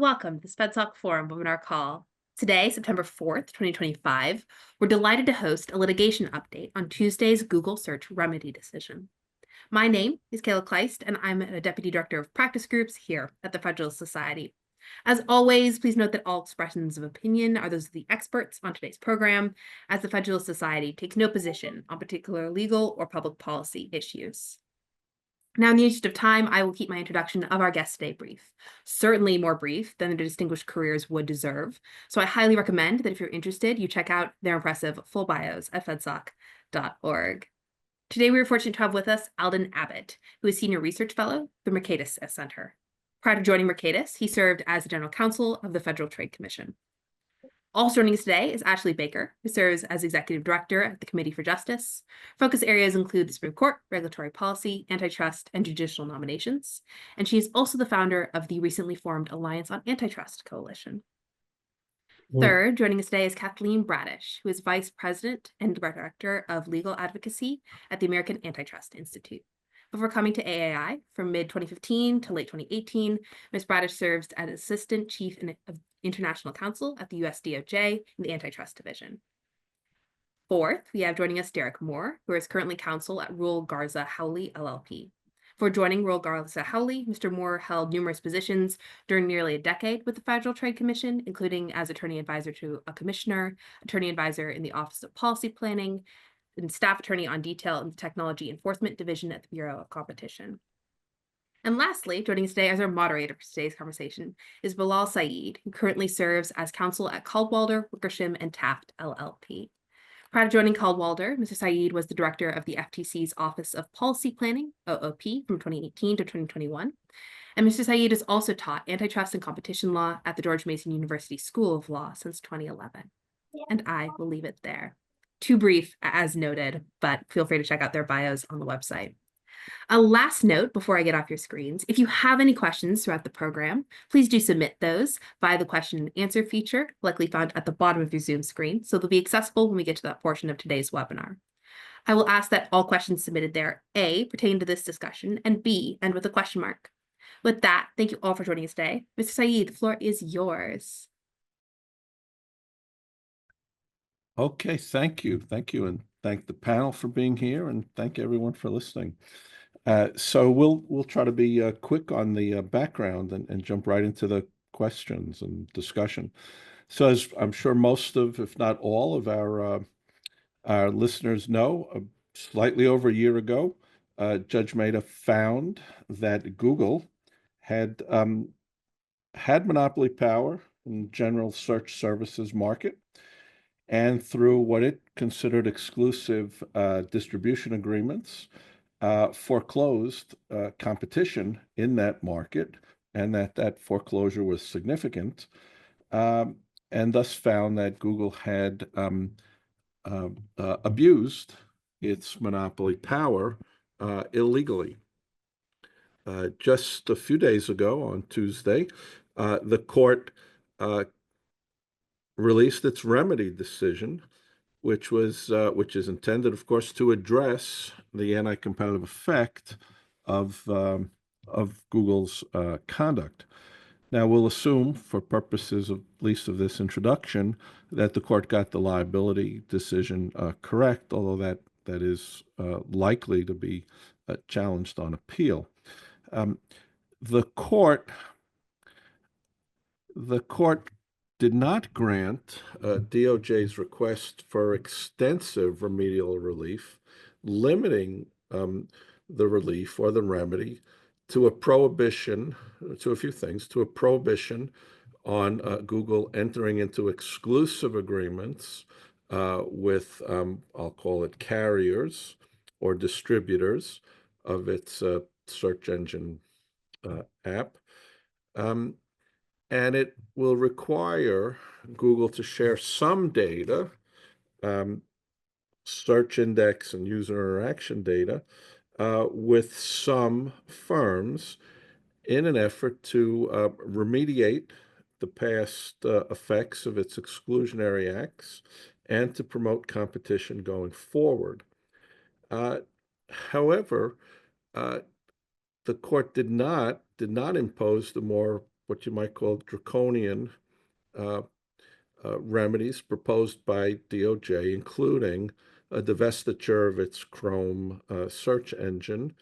welcome to the FedSoc Forum webinar call. Today, September 4th, 2025, we're delighted to host a litigation update on Tuesday's Google search remedy decision. My name is Kayla Kleist, and I'm a Deputy Director of Practice Groups here at the Federalist Society. As always, please note that all expressions of opinion are those of the experts on today's program, as the Federalist Society takes no position on particular legal or public policy issues. Now, in the interest of time, I will keep my introduction of our guest today brief, certainly more brief than their distinguished careers would deserve. So I highly recommend that if you're interested, you check out their impressive full bios at fedsoc.org. Today, we are fortunate to have with us Alden Abbott, who is Senior Research Fellow at the Mercatus Center. Prior to joining Mercatus, he served as the General Counsel of the Federal Trade Commission. Also joining us today is Ashley Baker, who serves as Executive Director at the Committee for Justice. Focus areas include the Supreme Court, regulatory policy, antitrust, and judicial nominations. And she is also the founder of the recently formed Alliance on Antitrust Coalition. Third, joining us today is Kathleen Bradish, who is Vice President and Director of Legal Advocacy at the American Antitrust Institute. Before coming to AAI from mid-2015 to late 2018, Ms. Bradish serves as Assistant Chief of International Counsel at the US DOJ in the Antitrust Division. Fourth, we have joining us Derek Moore, who is currently counsel at Rule Garza Howley LLP. For joining Rule Garza Howley, Mr. Moore held numerous positions during nearly a decade with the Federal Trade Commission, including as attorney advisor to a commissioner, attorney advisor in the Office of Policy Planning, and staff attorney on detail in the Technology Enforcement Division at the Bureau of Competition. And lastly, joining us today as our moderator for today's conversation is Bilal Saeed, who currently serves as counsel at Caldwalder, Wickersham, and Taft LLP. Prior to joining Caldwalder, Mr. Saeed was the director of the FTC's Office of Policy Planning, OOP, from 2018 to 2021. And Mr. Saeed has also taught antitrust and competition law at the George Mason University School of Law since 2011. And I will leave it there. Too brief, as noted, but feel free to check out their bios on the website. A last note before I get off your screens, if you have any questions throughout the program, please do submit those via the question and answer feature, likely found at the bottom of your Zoom screen, so they'll be accessible when we get to that portion of today's webinar. I will ask that all questions submitted there, A, pertain to this discussion, and B, end with a question mark. With that, thank you all for joining us today. Mr. Saeed, the floor is yours. Okay, thank you. Thank you, and thank the panel for being here, and thank everyone for listening. So we'll try to be quick on the background and jump right into the questions and discussion. So as I'm sure most of, if not all of our listeners know, slightly over a year ago, Judge Mehta found that Google had monopoly power in the general search services market, and through what it considered exclusive distribution agreements, foreclosed competition in that market, and that foreclosure was significant, and thus found that Google had abused its monopoly power illegally. Just a few days ago, on Tuesday, the court released its remedy decision, which is intended, of course, to address the anti-competitive effect of Google's conduct. Now, we'll assume, for purposes of at least of this introduction, that the court got the liability decision correct, although that is likely to be challenged on appeal. The court did not grant DOJ's request for extensive remedial relief, limiting the relief or the remedy to a prohibition, to a few things, to a prohibition on Google entering into exclusive agreements with, I'll call it carriers or distributors of its search engine app. And it will require Google to share some data, search index and user interaction data, with some firms in an effort to remediate the past effects of its exclusionary acts and to promote competition going forward. However, the court did not impose the more what you might call draconian uh, remedies proposed by DOJ, including a divestiture of its Chrome search engine,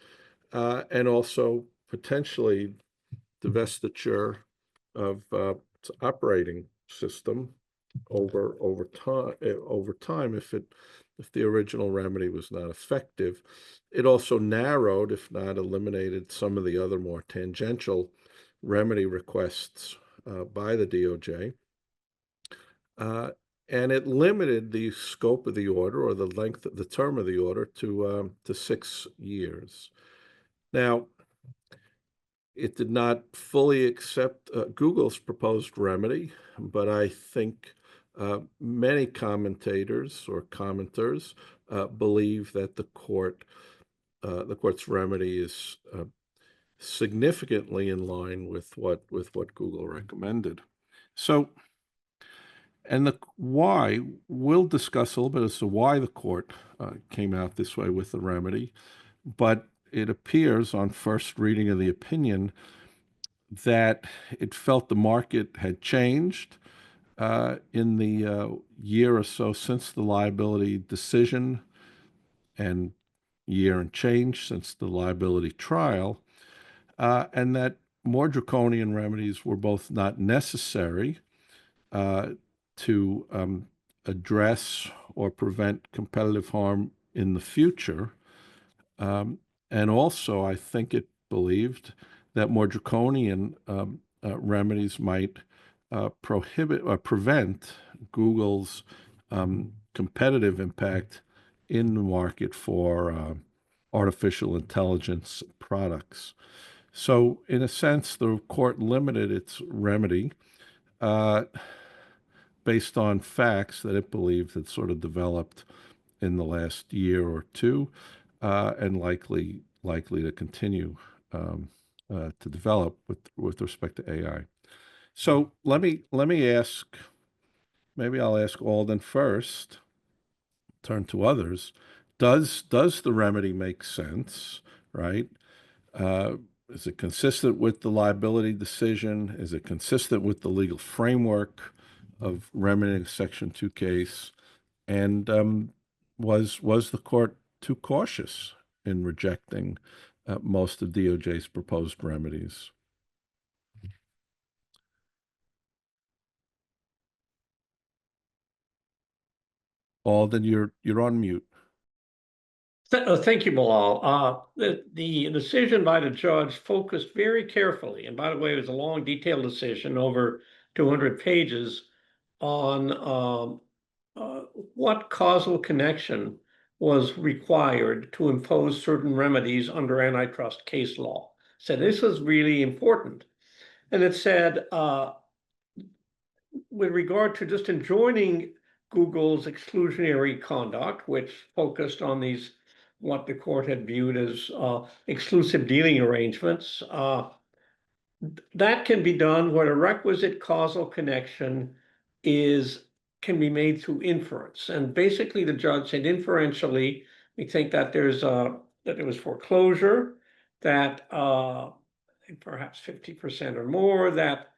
and also potentially divestiture of its operating system over time if the original remedy was not effective. It also narrowed, if not eliminated, some of the other more tangential remedy requests by the DOJ. And it limited the scope of the order or the length of the term of the order to 6 years. Now, it did not fully accept Google's proposed remedy, but I think many commentators or commenters believe that the court's remedy is significantly in line with what Google recommended. So, and the why, we'll discuss a little bit as to why the court came out this way with the remedy, but it appears on first reading of the opinion that it felt the market had changed in the year or so since the liability decision and year and change since the liability trial, and that more draconian remedies were both not necessary to address or prevent competitive harm in the future. And also, I think it believed that more draconian remedies might prohibit or prevent Google's competitive impact in the market for artificial intelligence products. So, in a sense, the court limited its remedy based on facts that it believed had sort of developed in the last year or two, and likely to continue to develop with respect to AI. So let me ask. Maybe I'll ask Alden first. Turn to others. Does the remedy make sense? Right? Is it consistent with the liability decision? Is it consistent with the legal framework of remedying a Section 2 case? And was the court too cautious in rejecting most of DOJ's proposed remedies? Alden, you're on mute. Thank you, Bilal. The decision by the judge focused very carefully, and by the way, it was a long, detailed decision over 200 pages on what causal connection was required to impose certain remedies under antitrust case law. So this was really important. And it said, with regard to just enjoining Google's exclusionary conduct, which focused on these, what the court had viewed as exclusive dealing arrangements, that can be done where the requisite causal connection can be made through inference. And basically the judge said inferentially, we think that there was foreclosure, that perhaps 50% or more, that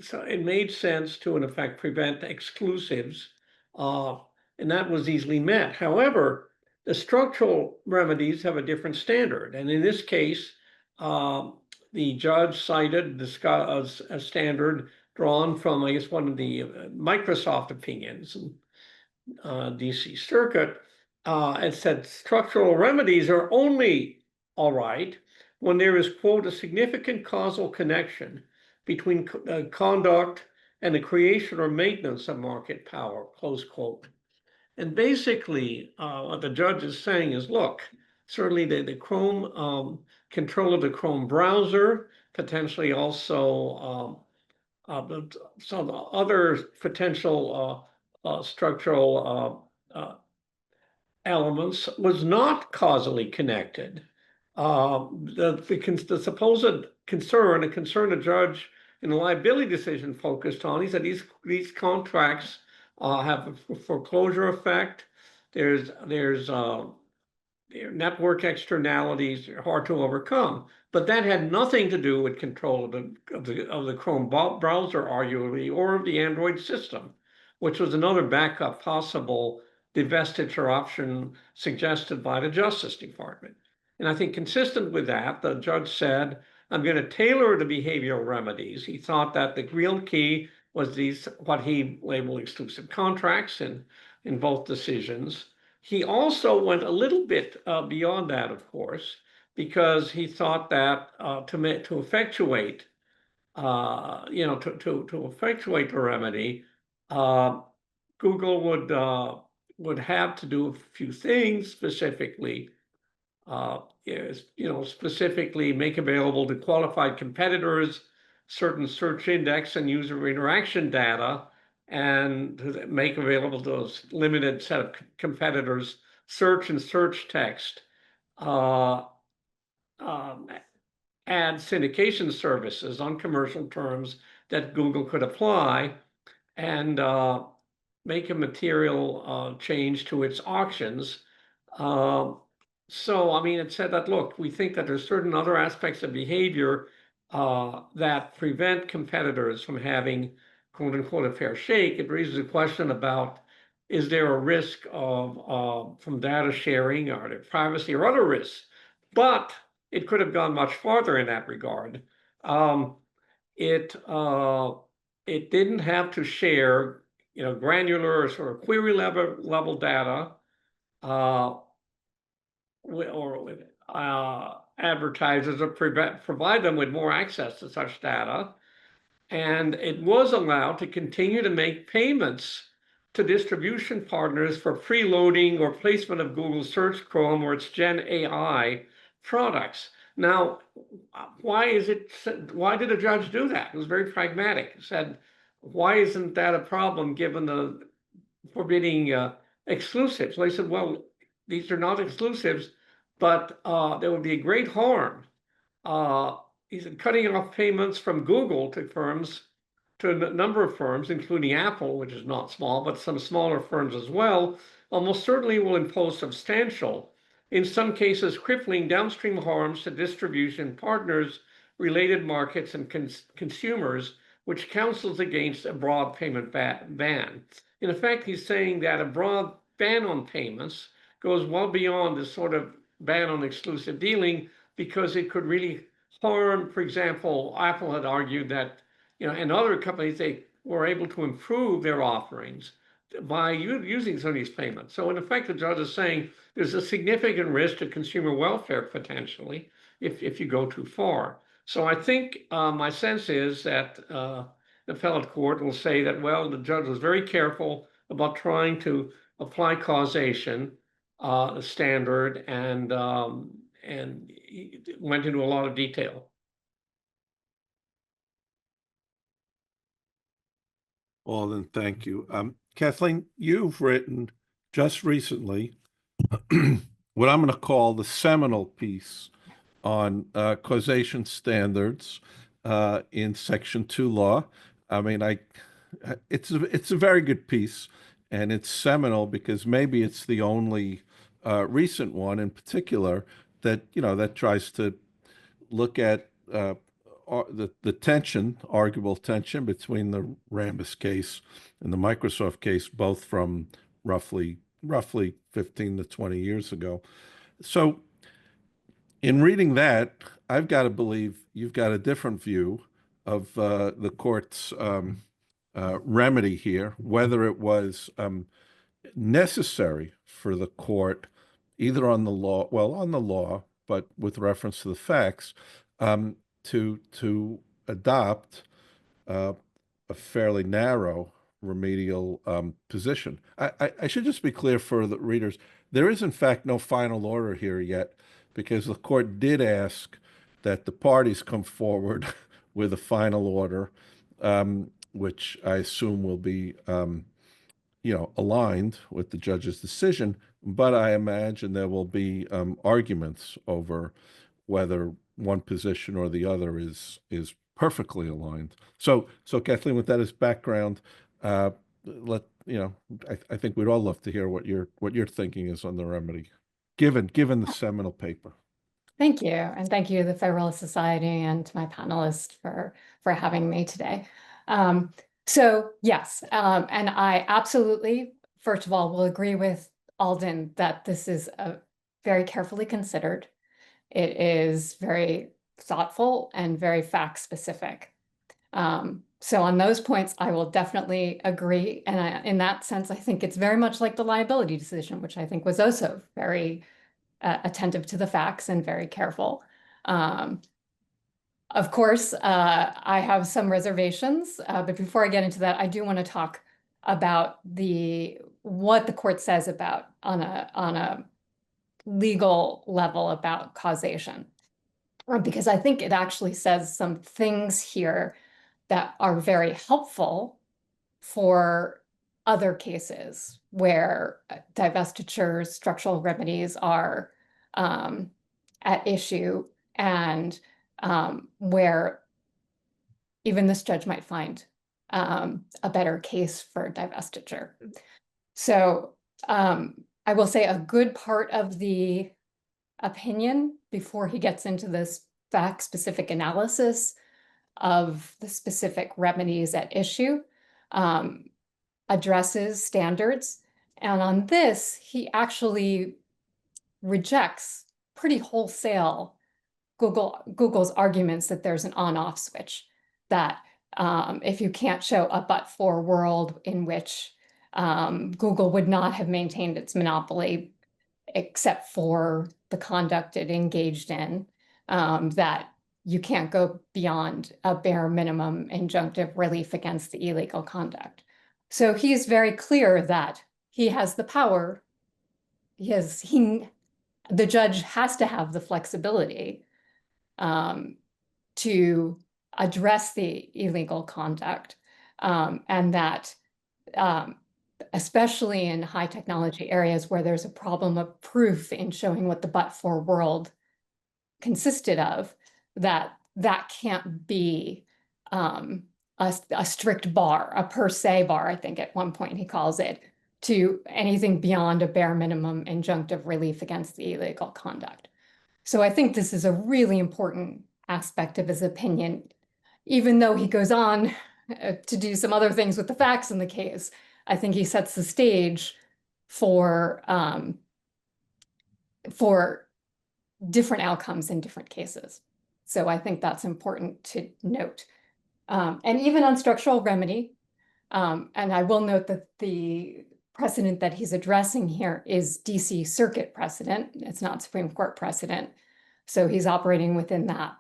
so it made sense to, in effect, prevent exclusives, and that was easily met. However, the structural remedies have a different standard. And in this case, the judge cited a standard drawn from, I guess, one of the Microsoft opinions, DC Circuit, and said structural remedies are only all right when there is, quote, a significant causal connection between conduct and the creation or maintenance of market power, close quote. And basically, what the judge is saying is, look, certainly the Chrome, control of the Chrome browser, potentially also some other potential structural elements was not causally connected. The supposed concern, a concern the judge in the liability decision focused on, he said these contracts have a foreclosure effect. There's network externalities are hard to overcome. But that had nothing to do with control of the Chrome browser, arguably, or of the Android system, which was another backup possible divestiture option suggested by the Justice Department. And I think consistent with that, the judge said, I'm going to tailor the behavioral remedies. He thought that the real key was what he labeled exclusive contracts in both decisions. He also went a little bit beyond that, of course, because he thought that to effectuate, to effectuate the remedy, Google would have to do a few things, specifically, specifically make available to qualified competitors certain search index and user interaction data, and to make available to those limited set of competitors search and search text, uh, add syndication services on commercial terms that Google could apply, and make a material change to its auctions. So, I mean, it said that, look, we think that there's certain other aspects of behavior that prevent competitors from having quote unquote a fair shake. It raises a question about, is there a risk of from data sharing or privacy or other risks? But it could have gone much farther in that regard. It didn't have to share, granular or sort of query level data or with advertisers, or provide them with more access to such data. And it was allowed to continue to make payments to distribution partners for preloading or placement of Google Search, Chrome, or its Gen AI products. Now, why did a judge do that? It was very pragmatic. He said, why isn't that a problem given the forbidding exclusives? So they said, well, these are not exclusives, but there would be a great harm. He said, cutting off payments from Google to firms, to a number of firms, including Apple, which is not small, but some smaller firms as well, almost certainly will impose substantial, in some cases, crippling downstream harms to distribution partners, related markets, and consumers, which counsels against a broad payment ban. In effect, he's saying that a broad ban on payments goes well beyond this sort of ban on exclusive dealing, because it could really harm. For example, Apple had argued that, and other companies, they were able to improve their offerings by using some of these payments. So in effect, the judge is saying there's a significant risk to consumer welfare potentially if you go too far. So I think my sense is that the appellate court will say that, well, the judge was very careful about trying to apply causation standard, and he went into a lot of detail. Well, then, thank you. Kathleen, you've written just recently what I'm going to call the seminal piece on causation standards in Section 2 law. I mean, it's a very good piece, and it's seminal because maybe it's the only recent one in particular that that tries to look at the tension, arguable tension between the Rambus case and the Microsoft case, both from roughly 15 to 20 years ago. So in reading that, I've got to believe you've got a different view of the court's remedy here, whether it was necessary for the court, either on the law, but with reference to the facts, to adopt a fairly narrow remedial position. I should just be clear for the readers, there is in fact no final order here yet, because the court did ask that the parties come forward with a final order, which I assume will be aligned with the judge's decision, but I imagine there will be arguments over whether one position or the other is perfectly aligned. So Kathleen, with that as background, I think we'd all love to hear what your thinking is on the remedy. given the seminal paper. Thank you. And thank you to the Federalist Society and to my panelists for having me today. So yes, and I absolutely, first of all, will agree with Alden that this is a very carefully considered. It is very thoughtful and very fact specific. So on those points, I will definitely agree. And in that sense, I think it's very much like the liability decision, which I think was also very attentive to the facts and very careful. Of course, I have some reservations, but before I get into that, I do want to talk about what the court says about on a legal level about causation, because I think it actually says some things here that are very helpful for other cases where divestiture structural remedies are at issue, and where even this judge might find a better case for divestiture. So I will say a good part of the opinion, before he gets into this fact-specific analysis of the specific remedies at issue, addresses standards. And on this, he actually rejects pretty wholesale Google's arguments that there's an on-off switch, that if you can't show a but-for world in which Google would not have maintained its monopoly except for the conduct it engaged in, that you can't go beyond a bare minimum injunctive relief against the illegal conduct. So he's very clear that he has the power. The judge has to have the flexibility to address the illegal conduct, and that especially in high technology areas where there's a problem of proof in showing what the but-for world consisted of, that can't be a strict bar, a per se bar, I think at one point he calls it, to anything beyond a bare minimum injunctive relief against the illegal conduct. So I think this is a really important aspect of his opinion, even though he goes on to do some other things with the facts in the case. I think he sets the stage for different outcomes in different cases. So I think that's important to note. And even on structural remedy, and I will note that the precedent that he's addressing here is DC Circuit precedent. It's not Supreme Court precedent. So he's operating within that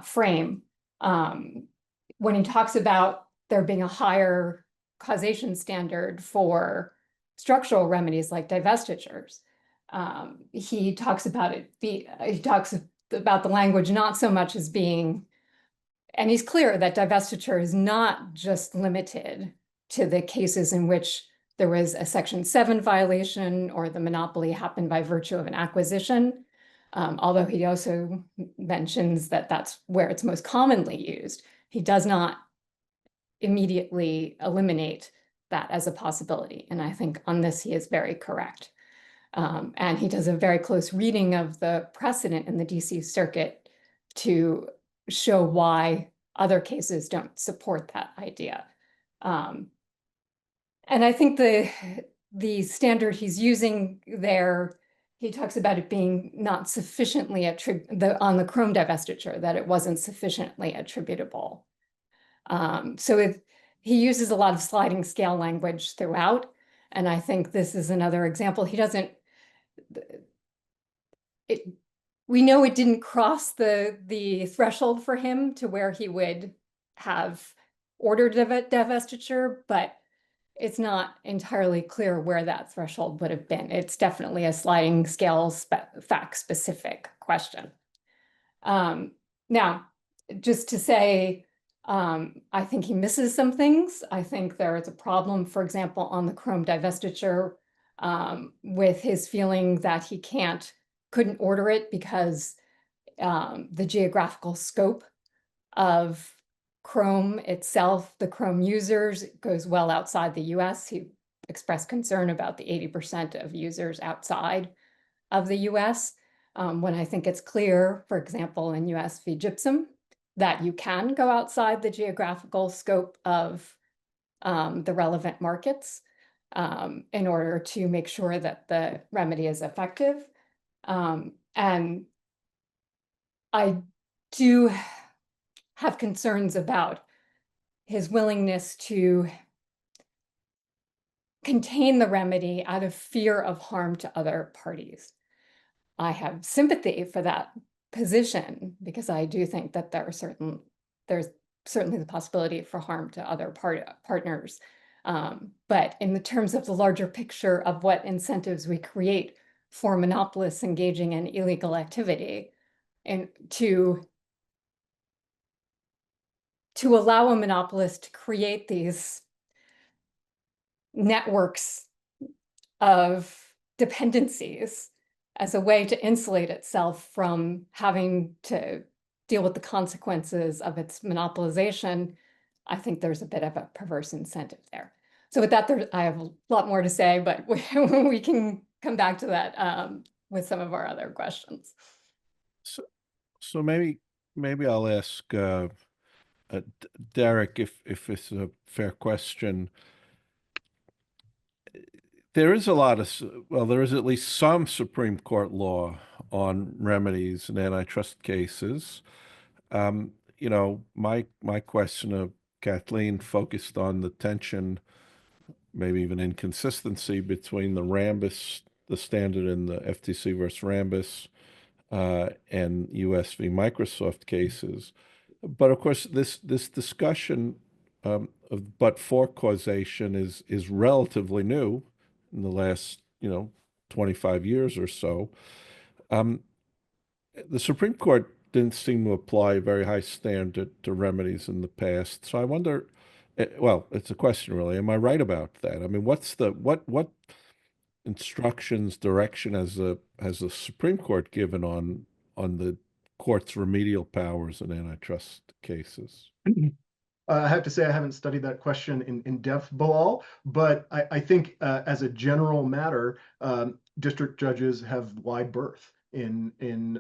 frame. When he talks about there being a higher causation standard for structural remedies like divestitures, he talks about the language not so much as being, and he's clear that divestiture is not just limited to the cases in which there was a Section 7 violation or the monopoly happened by virtue of an acquisition, although he also mentions that that's where it's most commonly used. He does not immediately eliminate that as a possibility. And I think on this, he is very correct. And he does a very close reading of the precedent in the DC Circuit to show why other cases don't support that idea. And I think the standard he's using there, he talks about it being not sufficiently on the Chrome divestiture, that it wasn't sufficiently attributable. So he uses a lot of sliding scale language throughout. And I think this is another example. We know it didn't cross the threshold for him to where he would have ordered divestiture, but it's not entirely clear where that threshold would have been. It's definitely a sliding scale fact-specific question. Now, just to say, I think he misses some things. I think there is a problem, for example, on the Chrome divestiture, with his feeling that he couldn't order it because the geographical scope of Chrome itself, the Chrome users, goes well outside the US. He expressed concern about the 80% of users outside of the US, when I think it's clear, for example, in US v. Gypsum, that you can go outside the geographical scope of the relevant markets in order to make sure that the remedy is effective. And I do have concerns about his willingness to contain the remedy out of fear of harm to other parties. I have sympathy for that position because I do think that there's certainly the possibility for harm to other partners. But in the terms of the larger picture of what incentives we create for monopolists engaging in illegal activity, and to allow a monopolist to create these networks of dependencies as a way to insulate itself from having to deal with the consequences of its monopolization, I think there's a bit of a perverse incentive there. So with that, I have a lot more to say, but we can come back to that with some of our other questions. So maybe I'll ask Derek if it's a fair question. There is a lot of, well, there is at least some Supreme Court law on remedies in antitrust cases. You know, my question of Kathleen focused on the tension, maybe even inconsistency between the Rambis, the standard in the FTC versus Rambis, and US v. Microsoft cases. But of course, this discussion of but-for causation is relatively new in the last, 25 years or so. The Supreme Court didn't seem to apply a very high standard to remedies in the past. So I wonder, well, it's a question really. Am I right about that? I mean, what's the what instructions, direction has the Supreme Court given on the court's remedial powers in antitrust cases? I have to say I haven't studied that question in depth, Bilal, but I think as a general matter, district judges have wide berth in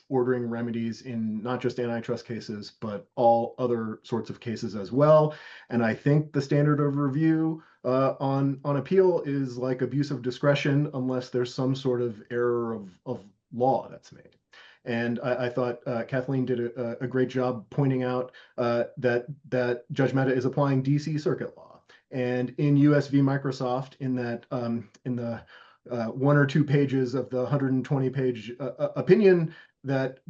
ordering remedies in not just antitrust cases, but all other sorts of cases as well. And I think the standard of review on appeal is like abuse of discretion unless there's some sort of error of law that's made. And I thought Kathleen did a great job pointing out that Judge Mehta is applying DC Circuit law. And in US v. Microsoft, in that in the 1 or 2 pages of the 120-page opinion that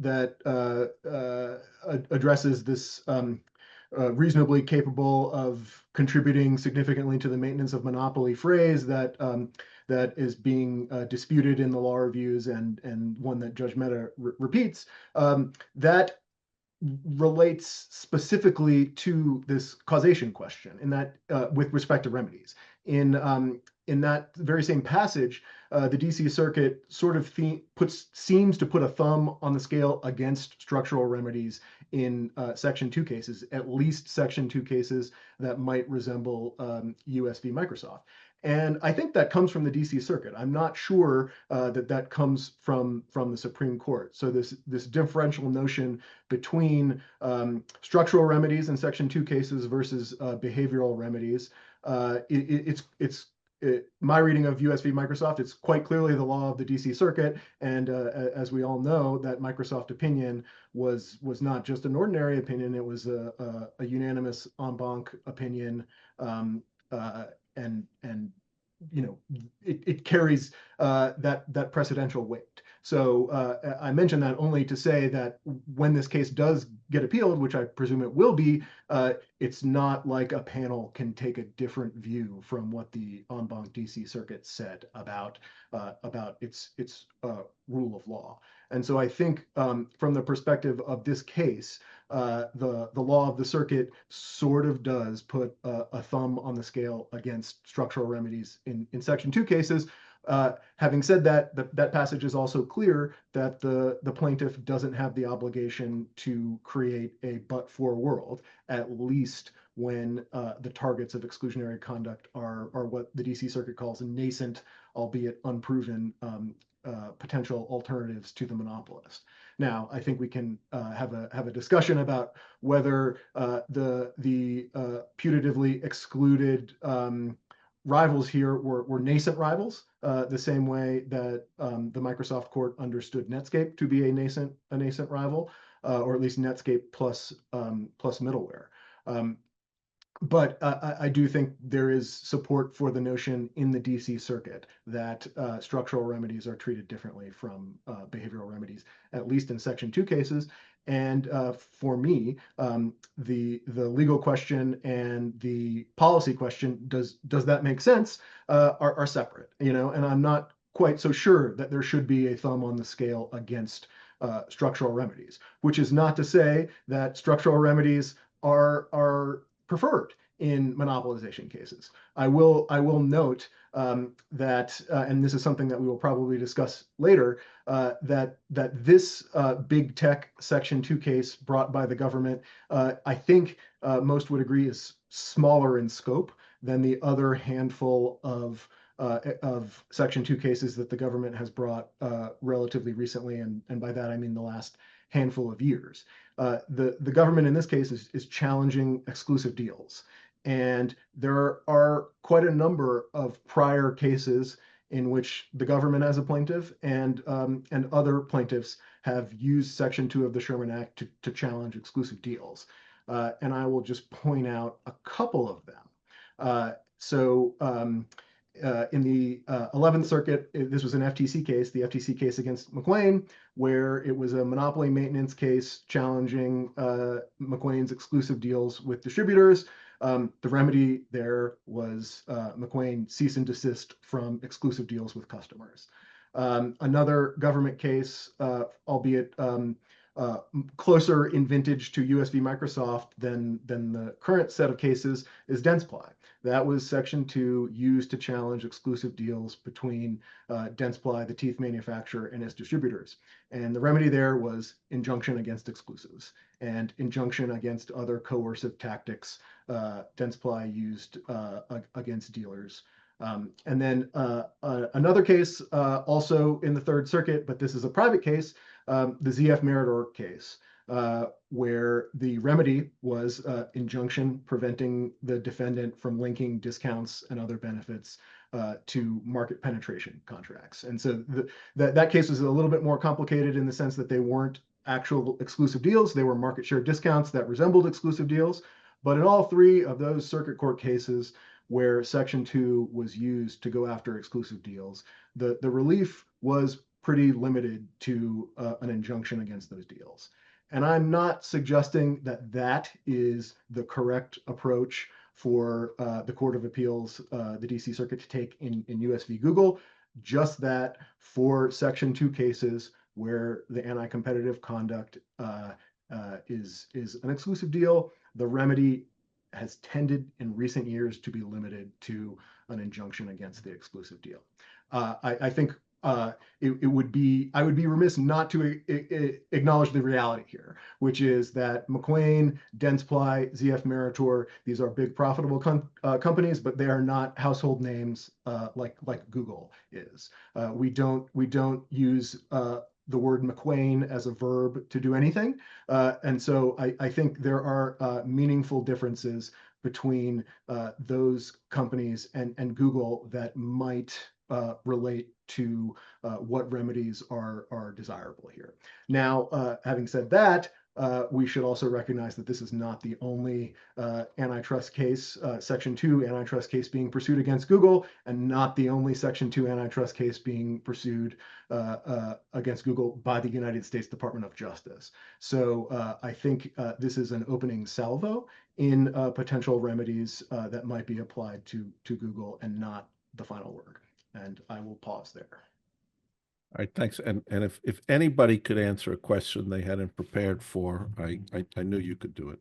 addresses this reasonably capable of contributing significantly to the maintenance of monopoly phrase that that is being disputed in the law reviews and one that Judge Mehta repeats, that relates specifically to this causation question in that with respect to remedies. In that very same passage, the DC Circuit sort of seems to put a thumb on the scale against structural remedies in Section 2 cases, at least Section 2 cases that might resemble US v. Microsoft. And I think that comes from the DC Circuit. I'm not sure that comes from the Supreme Court. So this differential notion between structural remedies in Section 2 cases versus behavioral remedies, my reading of US v. Microsoft, it's quite clearly the law of the DC Circuit. And as we all know, that Microsoft opinion was not just an ordinary opinion, it was a unanimous en banc opinion. And it carries that precedential weight. So I mention that only to say that when this case does get appealed, which I presume it will be, it's not like a panel can take a different view from what the en banc DC Circuit said about its rule of law. And so I think from the perspective of this case, the law of the circuit sort of does put a thumb on the scale against structural remedies in Section 2 cases. Having said that, that passage is also clear that the plaintiff doesn't have the obligation to create a but-for world, at least when the targets of exclusionary conduct are what the DC Circuit calls nascent, albeit unproven, potential alternatives to the monopolist. Now, I think we can have a discussion about whether the putatively excluded rivals here were nascent rivals, the same way that the Microsoft court understood Netscape to be a nascent rival, or at least Netscape plus middleware. But I do think there is support for the notion in the DC circuit that structural remedies are treated differently from behavioral remedies, at least in Section 2 cases. And for me, the legal question and the policy question, does that make sense, are separate, you know, and I'm not quite so sure that there should be a thumb on the scale against structural remedies, which is not to say that structural remedies are preferred in monopolization cases. I will note that, and this is something that we will probably discuss later, that this big tech Section 2 case brought by the government, I think most would agree is smaller in scope than the other handful of Section 2 cases that the government has brought relatively recently, and by that I mean the last handful of years. The government in this case is challenging exclusive deals. And there are quite a number of prior cases in which the government as a plaintiff and other plaintiffs have used Section 2 of the Sherman Act to challenge exclusive deals. And I will just point out a couple of them. In the 11th Circuit, this was an FTC case, the FTC case against McLean, where it was a monopoly maintenance case challenging McLean's exclusive deals with distributors. The remedy there was McLean cease and desist from exclusive deals with customers. Another government case, albeit closer in vintage to US v. Microsoft than the current set of cases, is Dentsply. That was Section 2 used to challenge exclusive deals between Dentsply, the teeth manufacturer, and its distributors. And the remedy there was injunction against exclusives and injunction against other coercive tactics Dentsply used against dealers. And then another case also in the Third Circuit, but this is a private case, the ZF Meritor case, where the remedy was injunction preventing the defendant from linking discounts and other benefits to market penetration contracts. And so that case was a little bit more complicated in the sense that they weren't actual exclusive deals. They were market share discounts that resembled exclusive deals. But in all three of those circuit court cases where Section 2 was used to go after exclusive deals, the relief was pretty limited to an injunction against those deals. And I'm not suggesting that that is the correct approach for the Court of Appeals, the DC Circuit, to take in US v. Google, just that for Section 2 cases where the anti-competitive conduct is an exclusive deal, the remedy has tended in recent years to be limited to an injunction against the exclusive deal. I think I would be remiss not to acknowledge the reality here, which is that McLean, Dentsply, ZF Meritor, these are big profitable companies, but they are not household names like Google is. We don't use the word McQueen as a verb to do anything. And so I think there are meaningful differences between those companies and Google that might relate to what remedies are desirable here. Now, having said that, we should also recognize that this is not the only antitrust case, Section 2 antitrust case being pursued against Google, and not the only Section 2 antitrust case being pursued against Google by the United States Department of Justice. So I think this is an opening salvo in potential remedies that might be applied to Google and not the final word. And I will pause there. All right, thanks. And if anybody could answer a question they hadn't prepared for, I knew you could do it.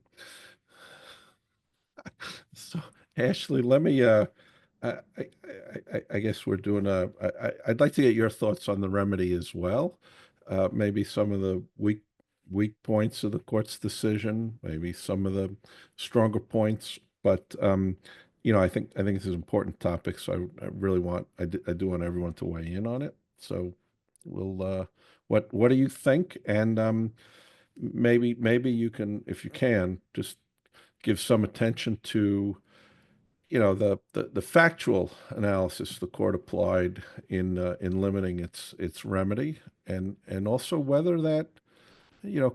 So, Ashley, let me. I guess we're doing I'd like to get your thoughts on the remedy as well. Maybe some of the weak points of the court's decision, maybe some of the stronger points, but you know, I think this is an important topic, so I really want I do want everyone to weigh in on it. So what do you think? And maybe you can, if you can, just give some attention to, the factual analysis the court applied in limiting its remedy, and also whether that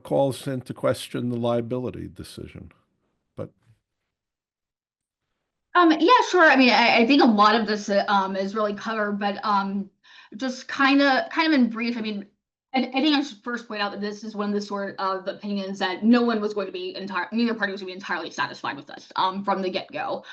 calls into question the liability decision. But Yeah, sure. I mean, I think a lot of this is really covered, but just kind of in brief. I mean, I think I should first point out that this is one of the sort of opinions that no one was going to be neither party was going to be entirely satisfied with this from the get-go.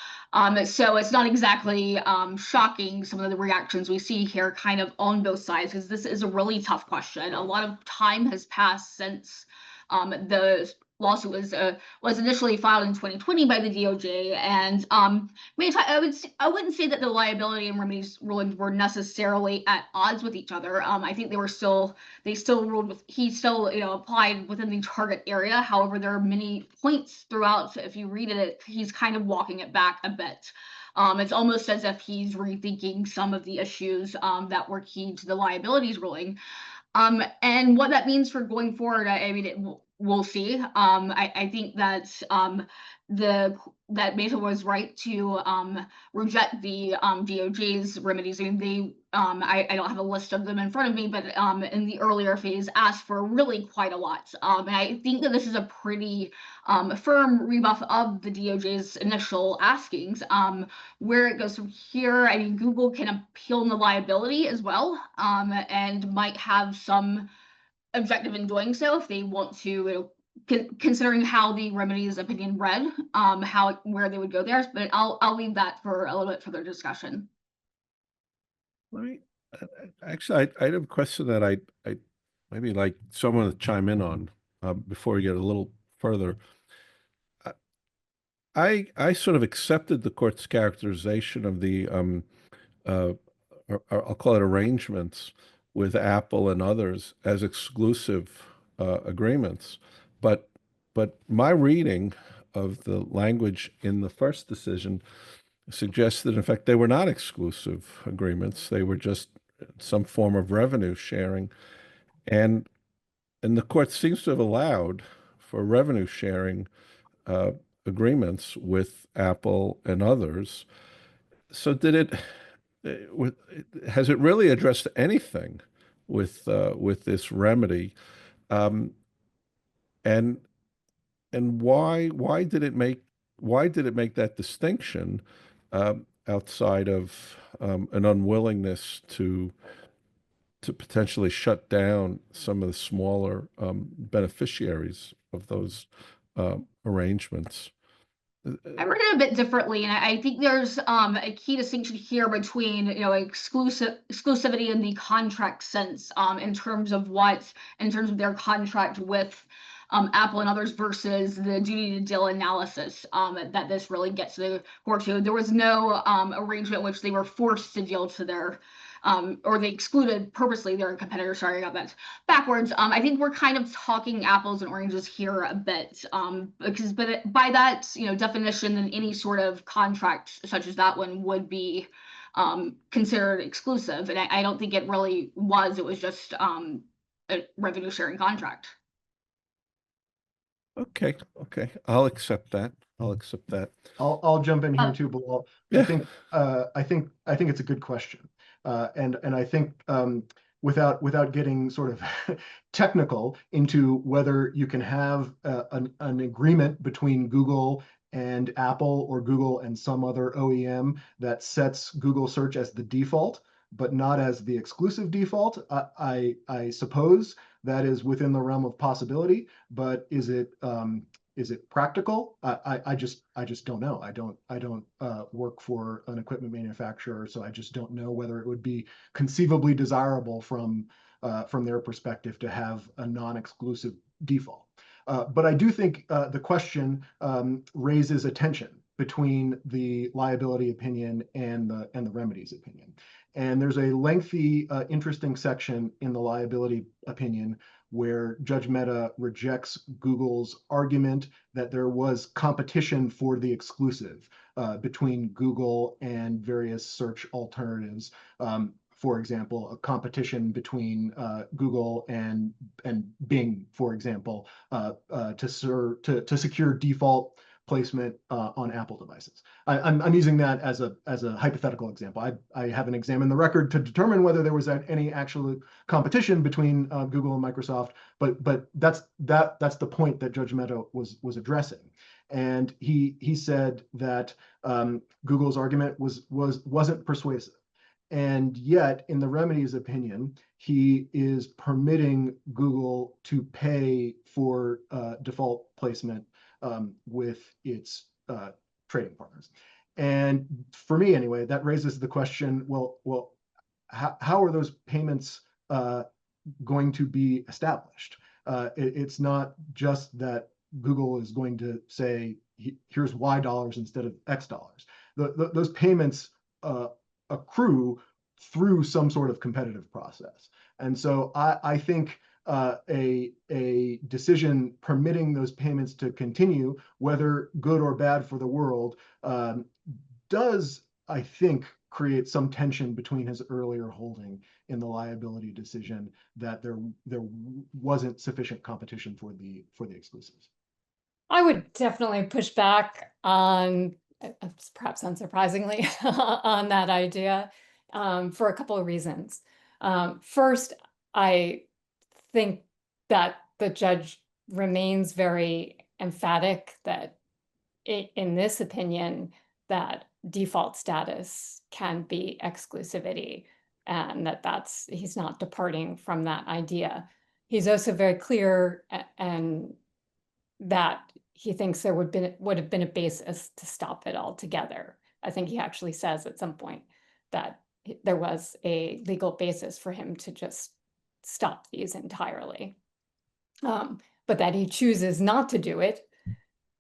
So it's not exactly shocking some of the reactions we see here kind of on both sides, because this is a really tough question. A lot of time has passed since the lawsuit was initially filed in 2020 by the DOJ, and I wouldn't say that the liability and remedies rulings were necessarily at odds with each other. I think they still ruled with, he still applied within the target area. However, there are many points throughout. If you read it, he's kind of walking it back a bit. It's almost as if he's rethinking some of the issues that were key to the liabilities ruling. And what that means for going forward, I mean, we'll see. I think that that Mehta was right to reject the DOJ's remedies. I mean, I don't have a list of them in front of me, but in the earlier phase asked for really quite a lot. And I think that this is a pretty firm rebuff of the DOJ's initial askings. Where it goes from here, I mean, Google can appeal on the liability as well, and might have some objective in doing so if they want to, considering how the remedies opinion read, where they would go there. But I'll leave that for a little bit further discussion. let me actually, I have a question that I maybe like someone to chime in on before we get a little further. I sort of accepted the court's characterization of the or I'll call it arrangements with Apple and others as exclusive agreements, but my reading of the language in the first decision suggests that in fact they were not exclusive agreements. They were just some form of revenue sharing, and the court seems to have allowed for revenue sharing agreements with Apple and others. So has it really addressed anything with this remedy? And why did it make that distinction outside of an unwillingness to potentially shut down some of the smaller beneficiaries of those arrangements? I read it a bit differently, and I think there's a key distinction here between exclusivity in the contract sense, in terms of their contract with Apple and others versus the duty to deal analysis that this really gets the court to. There was no arrangement in which they were forced to deal to their or they excluded purposely their competitors. Sorry, I got that backwards. I think we're kind of talking apples and oranges here a bit, because by that definition, then any sort of contract such as that one would be considered exclusive, and I don't think it really was. It was just a revenue sharing contract. Okay, I'll accept that. I'll jump in here too, Bilal. Yeah. I think it's a good question, and I think without getting sort of technical into whether you can have an agreement between Google and Apple or Google and some other OEM that sets Google search as the default, but not as the exclusive default. I suppose that is within the realm of possibility, but is it practical? I just don't know. I don't work for an equipment manufacturer, so I just don't know whether it would be conceivably desirable from their perspective to have a non-exclusive default. But I do think the question raises a tension between the liability opinion and the remedies opinion. And there's a lengthy, interesting section in the liability opinion where Judge Mehta rejects Google's argument that there was competition for the exclusive between Google and various search alternatives for example, a competition between Google and Bing, for example, to secure default placement on Apple devices. I'm using that as a hypothetical example. I haven't examined the record to determine whether there was any actual competition between Google and Microsoft, but that's the point that Judge Mehta was addressing. And he said that Google's argument wasn't persuasive. And yet, in the remedy's opinion, he is permitting Google to pay for default placement with its trading partners. And for me, anyway, that raises the question: well, how are those payments going to be established? It's not just that Google is going to say, here's Y dollars instead of X dollars. Those payments accrue through some sort of competitive process. And so I think a decision permitting those payments to continue, whether good or bad for the world, does, I think, create some tension between his earlier holding in the liability decision that there wasn't sufficient competition for the exclusives. I would definitely push back on, perhaps unsurprisingly, on that idea for a couple of reasons. First, I think that the judge remains very emphatic that in this opinion, that default status can be exclusivity, and he's not departing from that idea. He's also very clear and that he thinks there would have been a basis to stop it altogether. I think he actually says at some point that there was a legal basis for him to just stop these entirely, but that he chooses not to do it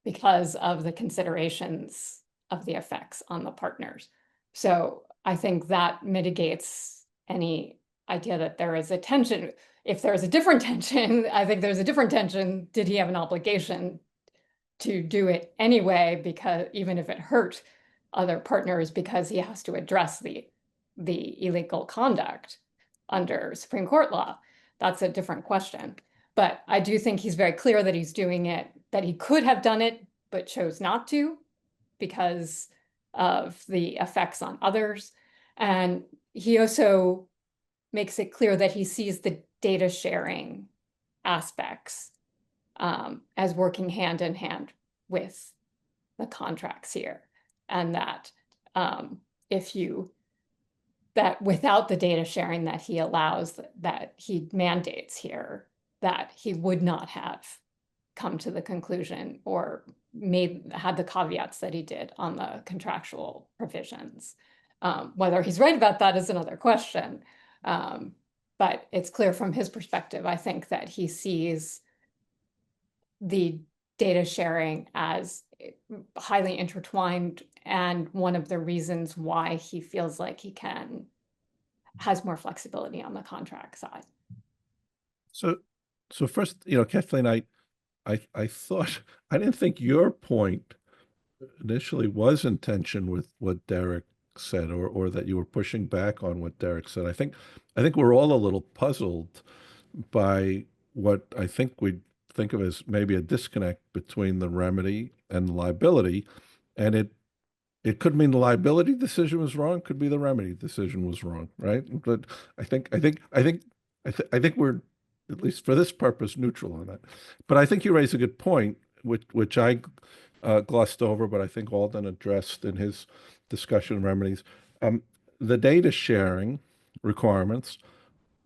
because of the considerations of the effects on the partners. So I think that mitigates any idea that there is a tension. If there's a different tension, I think there's a different tension. Did he have an obligation to do it anyway, because even if it hurt other partners, because he has to address the illegal conduct under Supreme Court law? That's a different question. But I do think he's very clear that he's doing it, that he could have done it, but chose not to because of the effects on others. And he also makes it clear that he sees the data sharing aspects as working hand in hand with the contracts here. And that that without the data sharing that he allows, that he mandates here, that he would not have come to the conclusion or had the caveats that he did on the contractual provisions. Whether he's right about that is another question. But it's clear from his perspective, I think, that he sees the data sharing as highly intertwined, and one of the reasons why he feels like he has more flexibility on the contract side. So first, Kathleen, I thought, I didn't think your point initially was in tension with what Derek said, or that you were pushing back on what Derek said. I think we're all a little puzzled by what I think we'd think of as maybe a disconnect between the remedy and the liability. And it could mean the liability decision was wrong, could be the remedy decision was wrong, right? But I think we're, at least for this purpose, neutral on that. But I think you raise a good point, which I glossed over, but I think Alden addressed in his discussion of remedies. The data sharing requirements,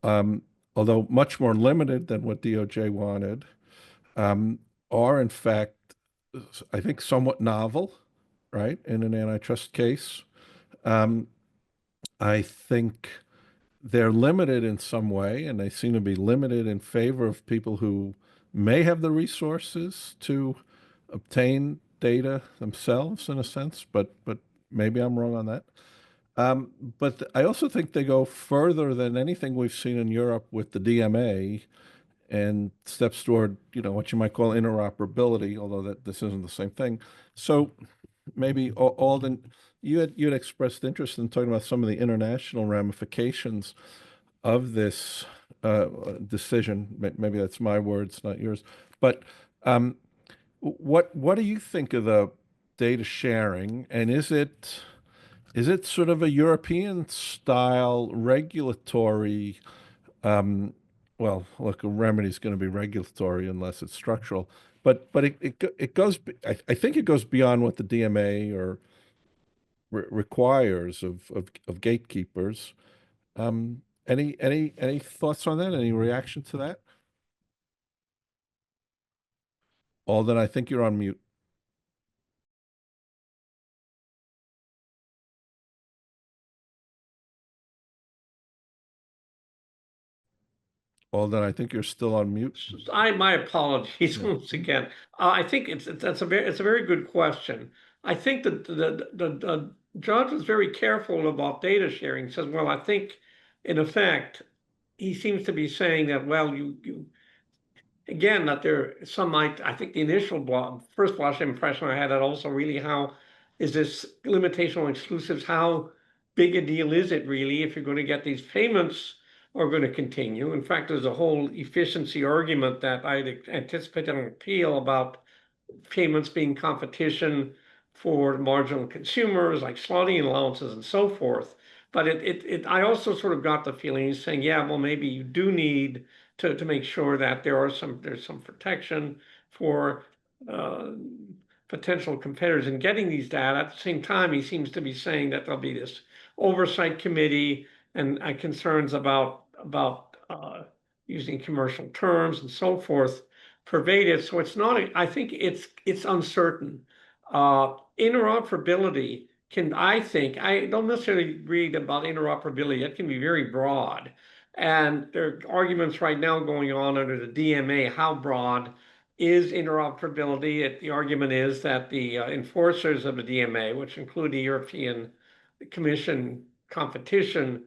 although much more limited than what DOJ wanted, are in fact, I think, somewhat novel, right, in an antitrust case. I think they're limited in some way, and they seem to be limited in favor of people who may have the resources to obtain data themselves, in a sense, but maybe I'm wrong on that. But I also think they go further than anything we've seen in Europe with the DMA and steps toward, what you might call interoperability, although this isn't the same thing. So maybe Alden, you had expressed interest in talking about some of the international ramifications of this decision. Maybe that's my words, not yours. But what do you think of the data sharing, and is it sort of a European style regulatory? Well, look, a remedy is going to be regulatory unless it's structural, but it goes. I think it goes beyond what the DMA or requires of gatekeepers. Any thoughts on that? Any reaction to that? Alden, I think you're on mute. Alden, I think you're still on mute. My apologies once again. I think it's a very good question. I think that the judge was very careful about data sharing. He says, well, I think in effect, he seems to be saying that, well, you again, that some might, I think the initial first blush impression I had that also really how is this limitation on exclusives, how big a deal is it really if you're going to get these payments are going to continue? In fact, there's a whole efficiency argument that I'd anticipated on appeal about payments being competition for marginal consumers like slotting allowances and so forth. But I also sort of got the feeling he's saying, yeah, well, maybe you do need to make sure that there's some protection for potential competitors in getting these data. At the same time, he seems to be saying that there'll be this oversight committee and concerns about using commercial terms and so forth pervaded. So it's not, I think it's uncertain. Interoperability I don't necessarily read about interoperability. It can be very broad. And there are arguments right now going on under the DMA. How broad is interoperability? The argument is that the enforcers of the DMA, which include the European Commission competition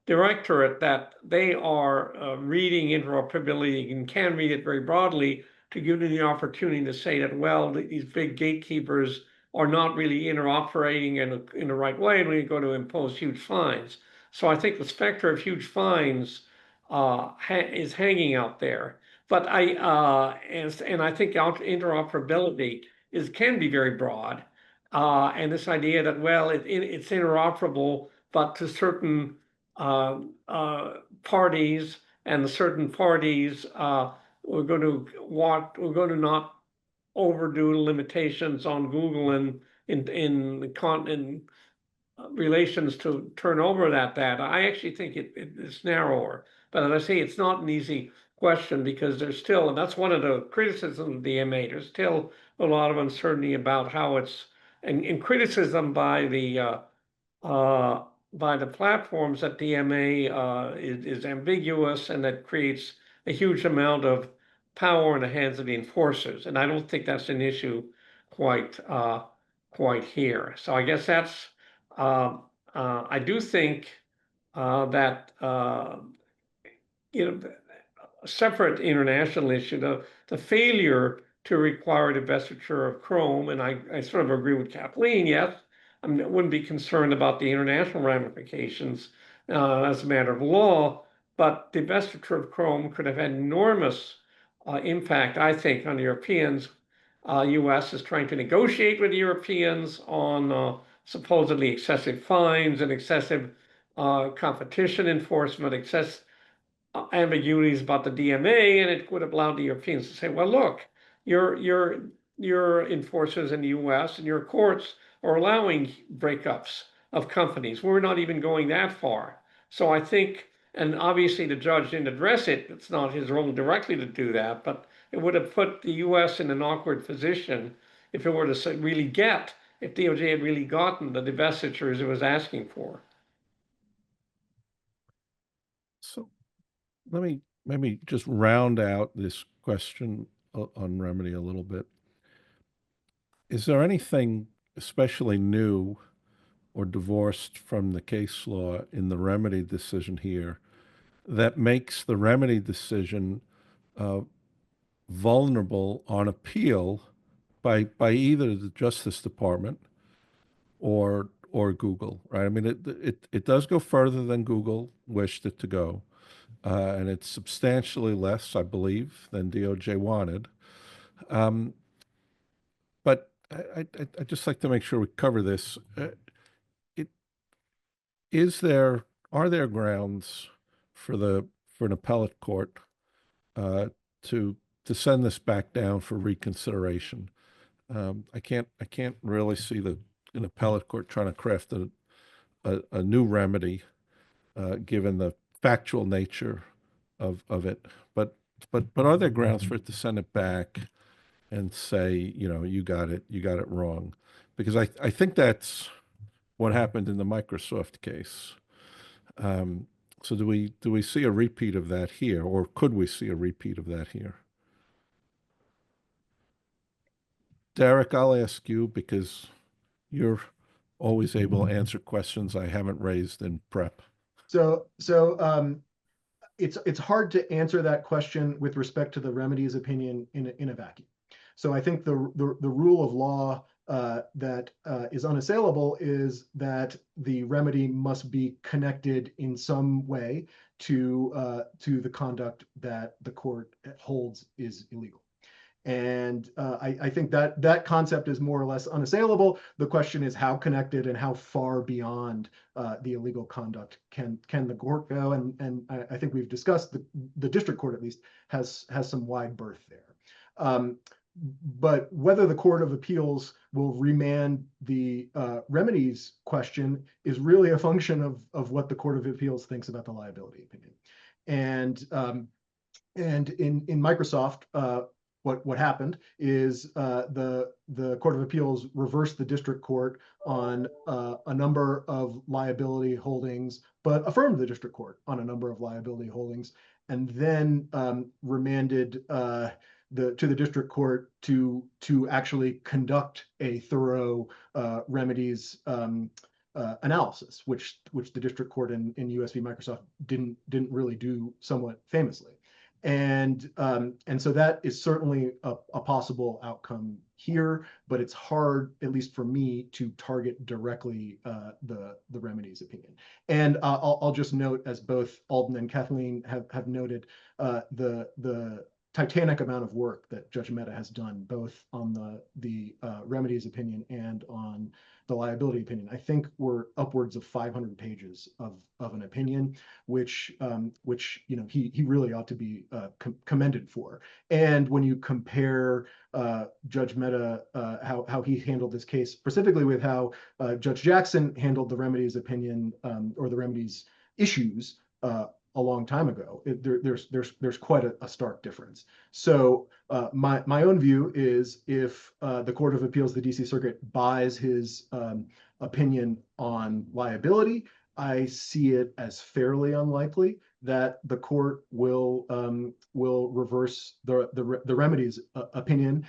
directorate, that they are reading interoperability and can read it very broadly to give them the opportunity to say that, well, these big gatekeepers are not really interoperating in the right way, and we go to impose huge fines. So I think the specter of huge fines is hanging out there. But I think interoperability can be very broad, and this idea that, well, it's interoperable, but to certain parties, and the certain parties we're going to not overdo limitations on Google in relations to turn over that data. I actually think it's narrower, but as I say, it's not an easy question because there's still, and that's one of the criticisms of the DMA, there's still a lot of uncertainty about how it's, and criticism by the platforms that DMA is ambiguous, and that creates a huge amount of power in the hands of the enforcers. And I don't think that's an issue quite here. So I guess that's, I do think that, a separate international issue, the failure to require divestiture of Chrome, and I sort of agree with Kathleen, yes, I wouldn't be concerned about the international ramifications as a matter of law, but divestiture of Chrome could have had enormous impact, I think, on the Europeans. US is trying to negotiate with the Europeans on supposedly excessive fines and excessive competition enforcement, excess ambiguities about the DMA, and it would have allowed the Europeans to say, well, look, your enforcers in the US and your courts are allowing breakups of companies. We're not even going that far. So I think, and obviously the judge didn't address it, it's not his role directly to do that, but it would have put the US in an awkward position if it were to really if DOJ had really gotten the divestitures it was asking for. So let me maybe just round out this question on remedy a little bit. Is there anything especially new or divorced from the case law in the remedy decision here that makes the remedy decision vulnerable on appeal by either the Justice Department or Google, right? I mean, it does go further than Google wished it to go, and it's substantially less, I believe, than DOJ wanted. But I'd just like to make sure we cover this. Are there grounds for an appellate court to send this back down for reconsideration? I can't really see an appellate court trying to craft a new remedy given the factual nature of it. But are there grounds for it to send it back and say, you got it wrong? Because I think that's what happened in the Microsoft case. So do we see a repeat of that here, or could we see a repeat of that here? Derek, I'll ask you because you're always able to answer questions I haven't raised in prep. So it's hard to answer that question with respect to the remedies opinion in a vacuum. So I think the rule of law that is unassailable is that the remedy must be connected in some way to the conduct that the court holds is illegal. And I think that concept is more or less unassailable. The question is how connected and how far beyond the illegal conduct can the court go? And I think we've discussed the district court at least has some wide berth there. But whether the Court of Appeals will remand the remedies question is really a function of what the Court of Appeals thinks about the liability opinion. And in Microsoft, what happened is the Court of Appeals reversed the district court on a number of liability holdings, but affirmed the district court on a number of liability holdings, and then remanded to the district court to actually conduct a thorough remedies analysis, which the district court in US v. Microsoft didn't really do somewhat famously. And so that is certainly a possible outcome here, but it's hard, at least for me, to target directly the remedies opinion. And I'll just note, as both Alden and Kathleen have noted, the titanic amount of work that Judge Mehta has done, both on the remedies opinion and on the liability opinion. I think we're upwards of 500 pages of an opinion, which he really ought to be commended for. And when you compare Judge Mehta, how he handled this case, specifically with how Judge Jackson handled the remedies opinion or the remedies issues a long time ago, there's quite a stark difference. So my own view is if the Court of Appeals, the DC Circuit, buys his opinion on liability, I see it as fairly unlikely that the court will reverse the remedies opinion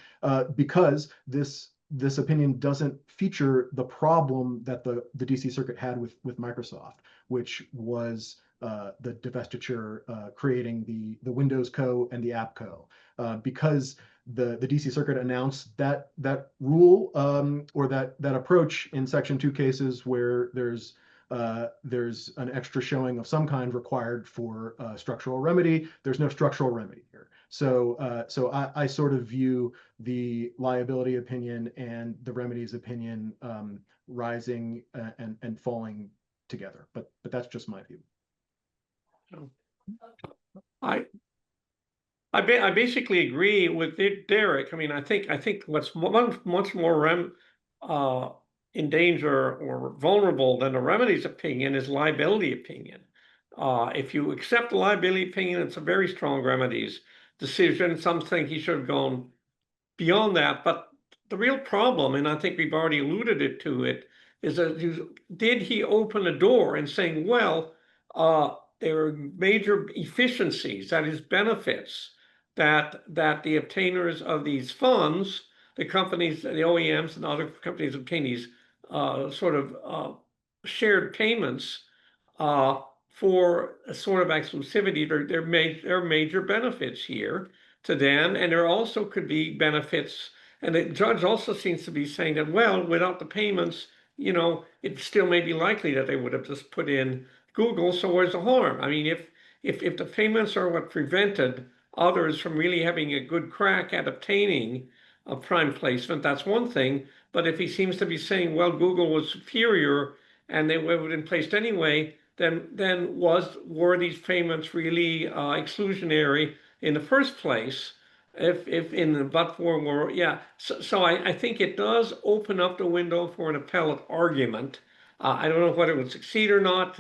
because this opinion doesn't feature the problem that the DC Circuit had with Microsoft, which was the divestiture creating the Windows Co. and the App Co. Because the DC Circuit announced that rule or that approach in Section 2 cases where there's an extra showing of some kind required for structural remedy. There's no structural remedy here. So I sort of view the liability opinion and the remedies opinion rising and falling together. But that's just my view. I basically agree with Derek. I mean, I think what's much more in danger or vulnerable than the remedies opinion is liability opinion. If you accept the liability opinion, it's a very strong remedies decision. Some think he should have gone beyond that. But the real problem, and I think we've already alluded to it, is that did he open a door and saying, well, there are major efficiencies, that is benefits, that the obtainers of these funds, the companies, the OEMs and other companies obtain these sort of shared payments for a sort of exclusivity. There are major benefits here to them, and there also could be benefits And the judge also seems to be saying that, well, without the payments, it still may be likely that they would have just put in Google. So where's the harm? I mean, if the payments are what prevented others from really having a good crack at obtaining a prime placement, that's one thing. But if he seems to be saying, well, Google was superior and they would have been placed anyway, then were these payments really exclusionary in the first place? If in the but-for were, yeah. So I think it does open up the window for an appellate argument. I don't know whether it would succeed or not,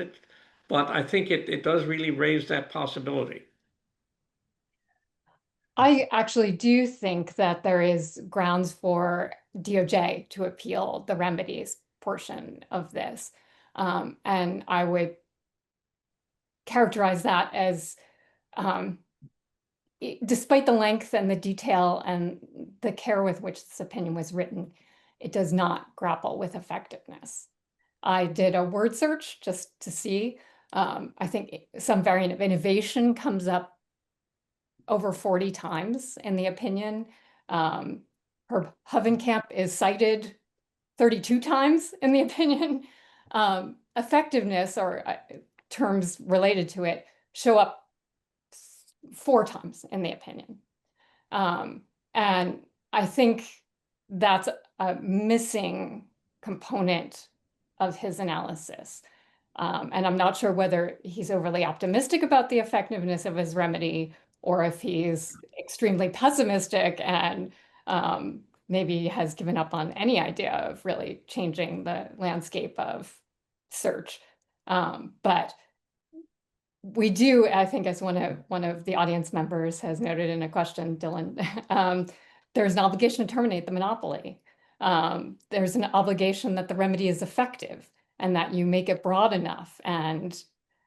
but I think it does really raise that possibility. I actually do think that there is grounds for DOJ to appeal the remedies portion of this. And I would characterize that as, despite the length and the detail and the care with which this opinion was written, it does not grapple with effectiveness. I did a word search just to see. I think some variant of innovation comes up over 40 times in the opinion. Herb Hovenkamp is cited 32 times in the opinion. Effectiveness or terms related to it show up 4 times in the opinion. And I think that's a missing component of his analysis. And I'm not sure whether he's overly optimistic about the effectiveness of his remedy or if he's extremely pessimistic and maybe has given up on any idea of really changing the landscape of search. But we do, I think, as one of the audience members has noted in a question, Dylan, there's an obligation to terminate the monopoly. There's an obligation that the remedy is effective and that you make it broad enough. And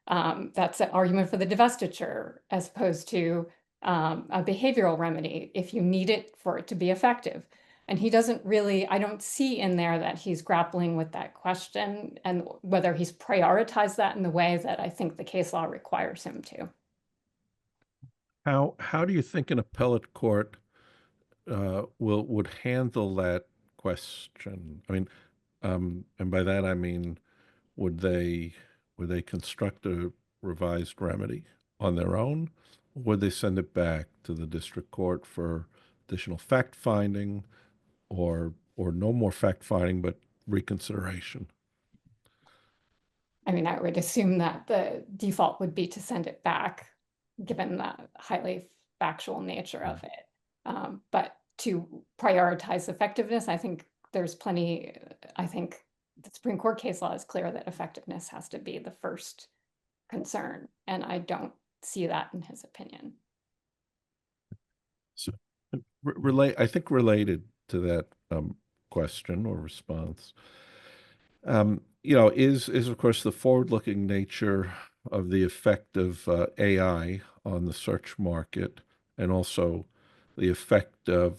that's an argument for the divestiture as opposed to a behavioral remedy if you need it for it to be effective. And he doesn't really, I don't see in there that he's grappling with that question and whether he's prioritized that in the way that I think the case law requires him to. How do you think an appellate court would handle that question? I mean, and by that I mean, would they construct a revised remedy on their own? Or would they send it back to the district court for additional fact finding, or no more fact finding but reconsideration? I mean, I would assume that the default would be to send it back, given the highly factual nature of it. But to prioritize effectiveness, I think there's plenty, I think the Supreme Court case law is clear that effectiveness has to be the first concern, and I don't see that in his opinion. So, I think related to that question or response, is of course the forward-looking nature of the effect of AI on the search market, and also the effect of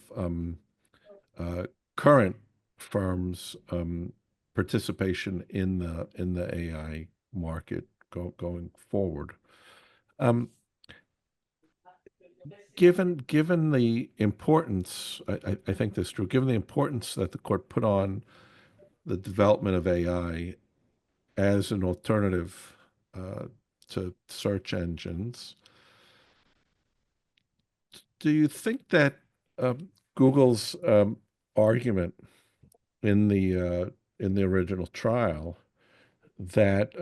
current firms' participation in the AI market going forward. Given the importance, I think that's true, given the importance that the court put on the development of AI as an alternative to search engines, do you think that Google's argument in the original trial that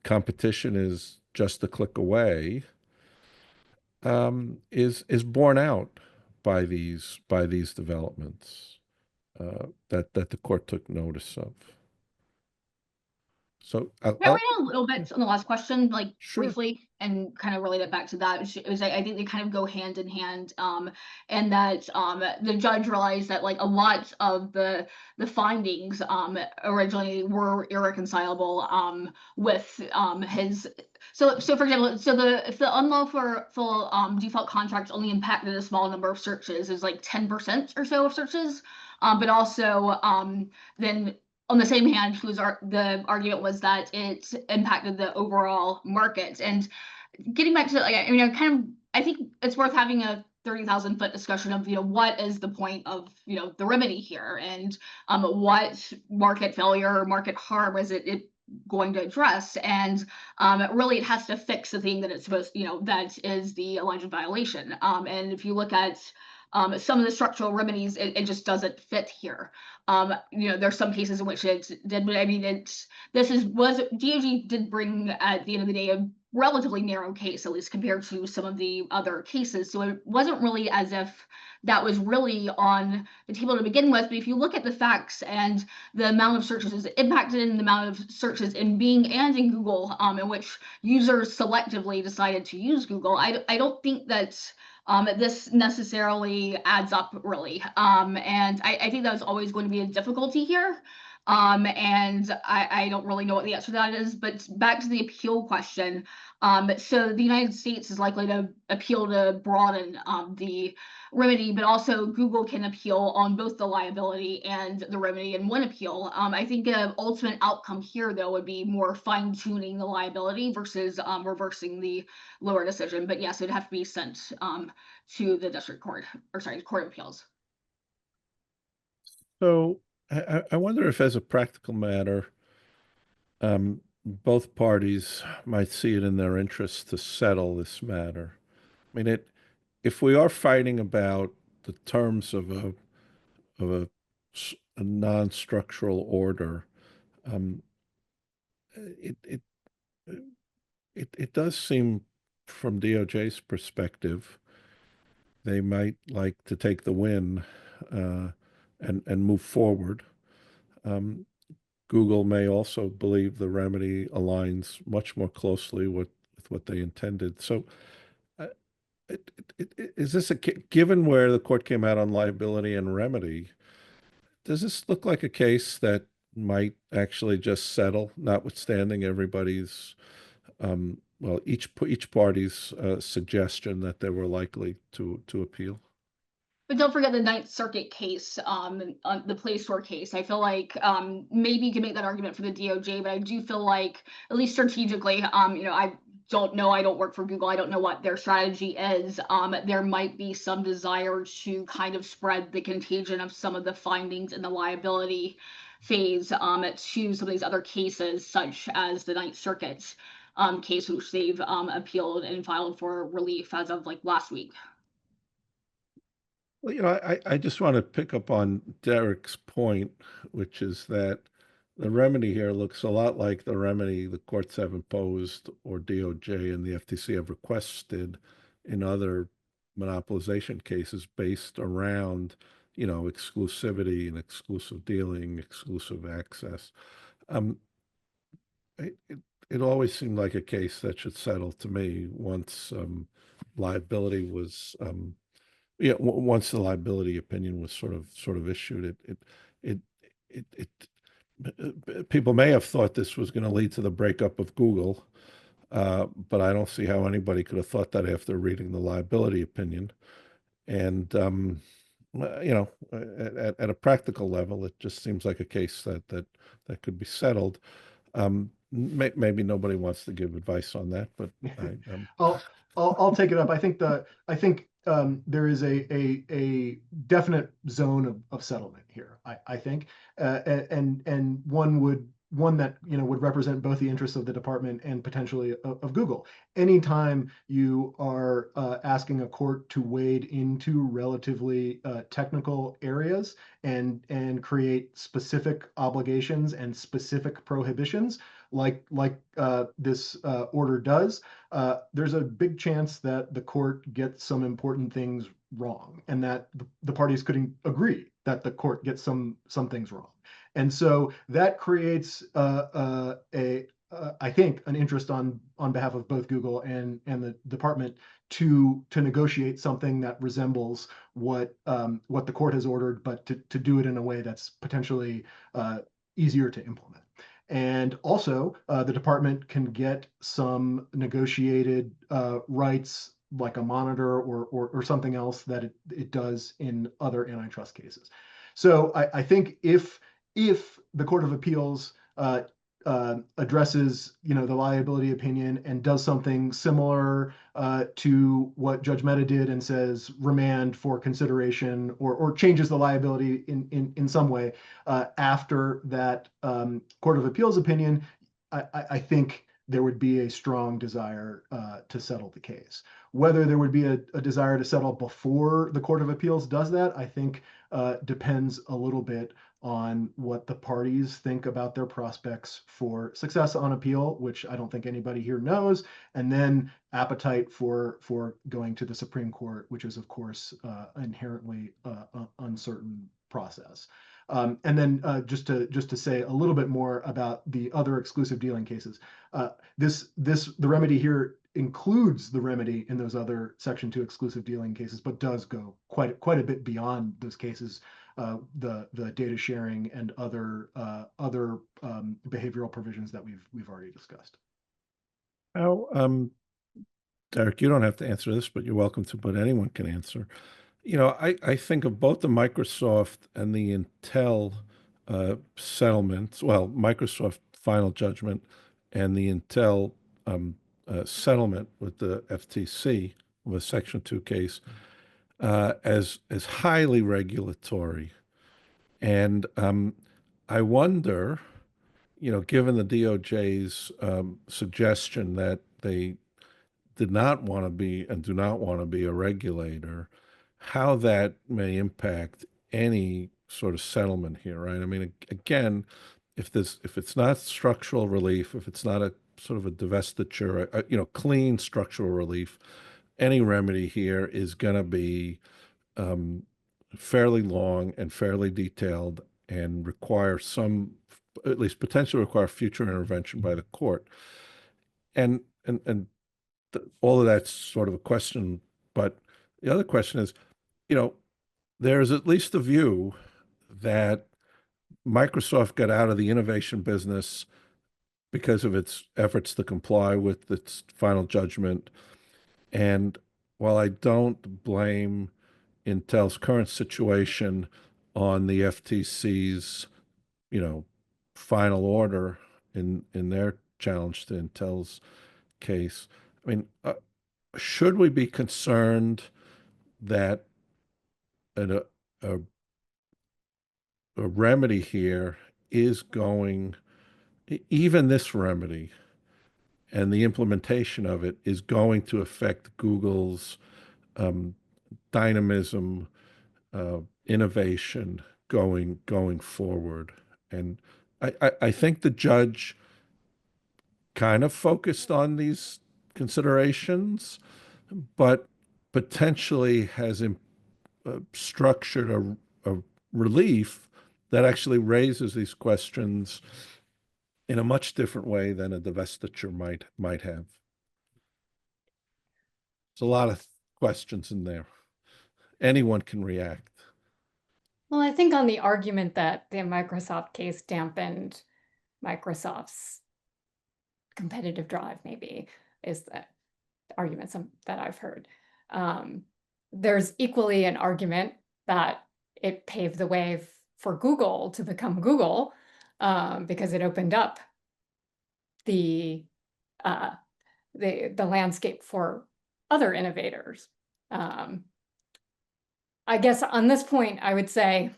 competition is just a click away is borne out by these developments that the court took notice of? So Can I read a little bit on the last question, like Sure. briefly, and kind of relate it back to that? I think they kind of go hand in hand, and that the judge realized that like a lot of the findings originally were irreconcilable with his. So for example, if the unlawful default contract only impacted a small number of searches, is like 10% or so of searches, but also then. On the same hand, the argument was that it impacted the overall market. And getting back to, like, I mean, I think it's worth having a 30,000-foot discussion of, what is the point of, the remedy here, and what market failure or market harm is it going to address, and really it has to fix the thing that it's supposed, that is the alleged violation. And if you look at some of the structural remedies, it just doesn't fit here. There's some cases in which it did, but I mean, DOJ did bring, at the end of the day, a relatively narrow case, at least compared to some of the other cases. So it wasn't really as if that was really on the table to begin with. But if you look at the facts and the amount of searches is impacted in the amount of searches in Bing and in Google, in which users selectively decided to use Google, I don't think that this necessarily adds up really. And I think that's always going to be a difficulty here. And I don't really know what the answer to that is, but back to the appeal question. So the United States is likely to appeal to broaden the remedy, but also Google can appeal on both the liability and the remedy in one appeal. I think an ultimate outcome here, though, would be more fine-tuning the liability versus reversing the lower decision. But yes, it'd have to be sent to the district court, or sorry, Court of Appeals. So I wonder if, as a practical matter, both parties might see it in their interest to settle this matter. I mean, if we are fighting about the terms of a non-structural order, it does seem, from DOJ's perspective, they might like to take the win and move forward. Google may also believe the remedy aligns much more closely with what they intended. So is this given where the court came out on liability and remedy, does this look like a case that might actually just settle, notwithstanding everybody's, well, each party's suggestion that they were likely to appeal? But don't forget the Ninth Circuit case, on the Play Store case. I feel like maybe you can make that argument for the DOJ, but I do feel like, at least strategically, I don't know. I don't work for Google. I don't know what their strategy is. There might be some desire to kind of spread the contagion of some of the findings in the liability phase to some of these other cases, such as the Ninth Circuit case, which they've appealed and filed for relief as of like last week. Well, I just want to pick up on Derek's point, which is that the remedy here looks a lot like the remedy the courts have imposed, or DOJ and the FTC have requested in other monopolization cases based around, exclusivity and exclusive dealing, exclusive access. It always seemed like a case that should settle to me once liability was once the liability opinion was sort of issued. People may have thought this was going to lead to the breakup of Google, but I don't see how anybody could have thought that after reading the liability opinion. And at a practical level, it just seems like a case that could be settled. Maybe nobody wants to give advice on that, but I'll take it up. I think there is a definite zone of settlement here. I think, and one that would represent both the interests of the department and potentially of Google. Anytime you are asking a court to wade into relatively technical areas and create specific obligations and specific prohibitions, like this order does, there's a big chance that the court gets some important things wrong, and that the parties couldn't agree that the court gets some things wrong. And so that creates I think an interest on behalf of both Google and the department to negotiate something that resembles what the court has ordered, but to do it in a way that's potentially easier to implement. And also, the department can get some negotiated rights, like a monitor or something else that it does in other antitrust cases. So I think if the Court of Appeals addresses, the liability opinion and does something similar to what Judge Mehta did and says remand for consideration, or changes the liability in some way after that Court of Appeals opinion, I think there would be a strong desire to settle the case. Whether there would be a desire to settle before the Court of Appeals does that, I think depends a little bit on what the parties think about their prospects for success on appeal, which I don't think anybody here knows, and then appetite for going to the Supreme Court, which is of course inherently uncertain process. And then just to say a little bit more about the other exclusive dealing cases, the remedy here includes the remedy in those other Section 2 exclusive dealing cases, but does go quite a bit beyond those cases. The data sharing and other behavioral provisions that we've already discussed. How, Derek, you don't have to answer this, but you're welcome to, but anyone can answer. I think of both the Microsoft and the Intel settlements, well, Microsoft final judgment and the Intel settlement with the FTC with a Section 2 case as highly regulatory. And I wonder, given the DOJ's suggestion that they did not want to be and do not want to be a regulator, how that may impact any sort of settlement here, right? I mean, again, if it's not structural relief, if it's not a sort of a divestiture, clean structural relief, any remedy here is going to be fairly long and fairly detailed and require at least potentially require future intervention by the court. And all of that's sort of a question, but the other question is, there's at least a view that Microsoft got out of the innovation business because of its efforts to comply with its final judgment. And while I don't blame Intel's current situation on the FTC's, final order in their challenge to Intel's case, I mean, should we be concerned that a remedy here is going, even this remedy and the implementation of it is going to affect Google's dynamism, innovation going forward? And I think the judge kind of focused on these considerations, but potentially has structured a relief that actually raises these questions in a much different way than a divestiture might have. There's a lot of questions in there. Anyone can react. Well, I think on the argument that the Microsoft case dampened Microsoft's competitive drive, maybe, is the argument that I've heard. There's equally an argument that it paved the way for Google to become Google because it opened up the landscape for other innovators. I guess on this point, I would say,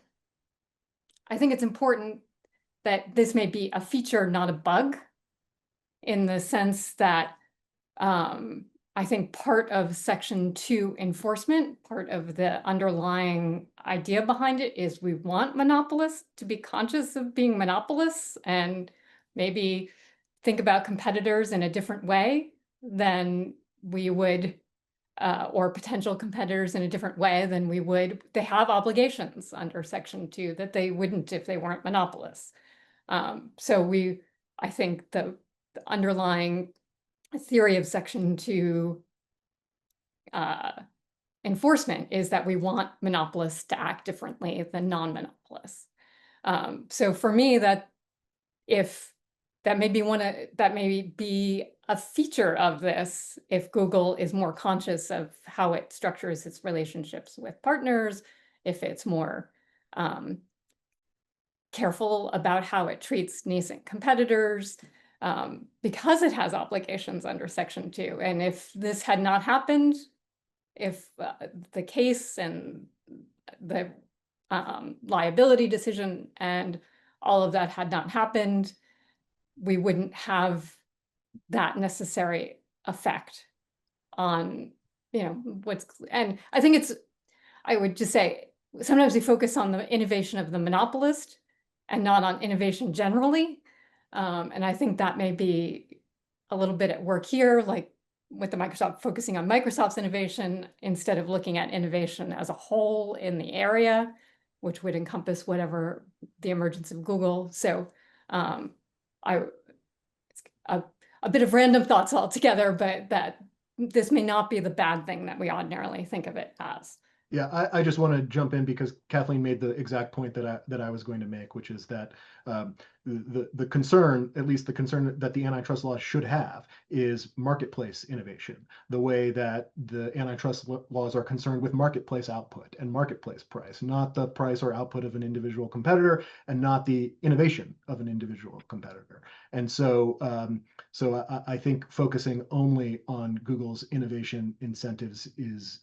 I think it's important that this may be a feature, not a bug, in the sense that I think part of Section 2 enforcement, part of the underlying idea behind it is we want monopolists to be conscious of being monopolists and maybe think about competitors in a different way than we would, or potential competitors in a different way than we would. They have obligations under Section 2 that they wouldn't if they weren't monopolists. So I think the underlying theory of Section 2 enforcement is that we want monopolists to act differently than non-monopolists. So for me, that may be a feature of this if Google is more conscious of how it structures its relationships with partners, if it's more careful about how it treats nascent competitors because it has obligations under Section 2. And if this had not happened, if the case and the liability decision and all of that had not happened, we wouldn't have that necessary effect on, and I think I would just say, sometimes we focus on the innovation of the monopolist and not on innovation generally. And I think that may be a little bit at work here, like with the Microsoft focusing on Microsoft's innovation instead of looking at innovation as a whole in the area, which would encompass whatever the emergence of Google. So a bit of random thoughts altogether, but that this may not be the bad thing that we ordinarily think of it as. Yeah, I just want to jump in because Kathleen made the exact point that I was going to make, which is that the concern, at least the concern that the antitrust law should have, is marketplace innovation, the way that the antitrust laws are concerned with marketplace output and marketplace price, not the price or output of an individual competitor and not the innovation of an individual competitor. And so I think focusing only on Google's innovation incentives is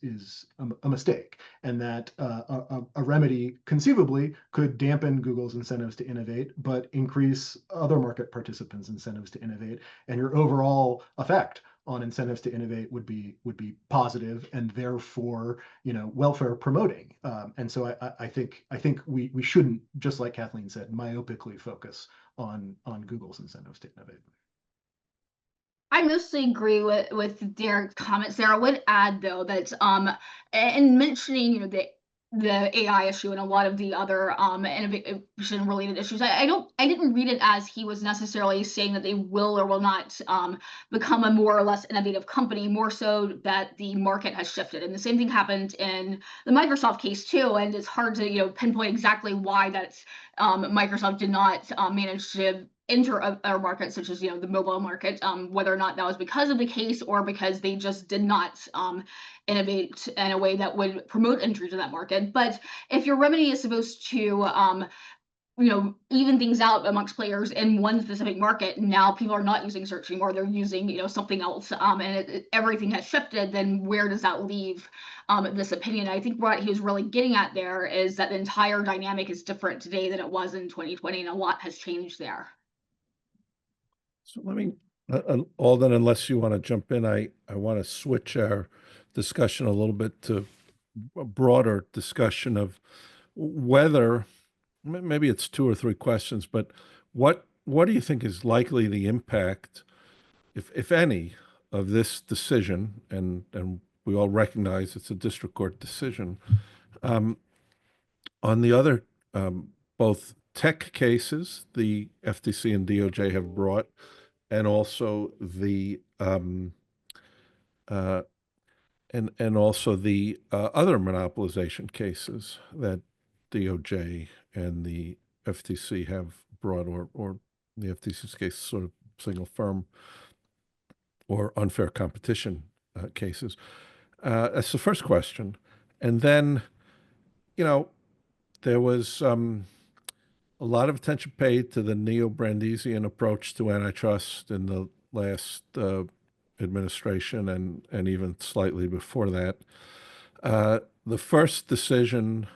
a mistake, and that a remedy conceivably could dampen Google's incentives to innovate, but increase other market participants' incentives to innovate, and your overall effect on incentives to innovate would be positive and therefore welfare promoting. And so I think we shouldn't, just like Kathleen said, myopically focus on Google's incentives to innovate. I mostly agree with Derek's comments there. I would add though that in mentioning the AI issue and a lot of the other innovation related issues, I didn't read it as he was necessarily saying that they will or will not become a more or less innovative company, more so that the market has shifted. And the same thing happened in the Microsoft case too, and it's hard to pinpoint exactly why that's Microsoft did not manage to enter a market such as the mobile market, whether or not that was because of the case or because they just did not innovate in a way that would promote entry to that market. But if your remedy is supposed to even things out amongst players in one specific market, now people are not using search anymore, they're using something else, and everything has shifted, then where does that leave this opinion? I think what he was really getting at there is that the entire dynamic is different today than it was in 2020, and a lot has changed there. So let me, Alden, unless you want to jump in, I want to switch our discussion a little bit to a broader discussion of whether, maybe it's 2 or 3 questions, but what do you think is likely the impact, if any, of this decision, and we all recognize it's a district court decision, on the other, both tech cases the FTC and DOJ have brought, and also the other monopolization cases that DOJ and the FTC have brought, or the FTC's case, sort of single firm or unfair competition cases. That's the first question. And then, there was a lot of attention paid to the neo-Brandesian approach to antitrust in the last administration and even slightly before that. The first decision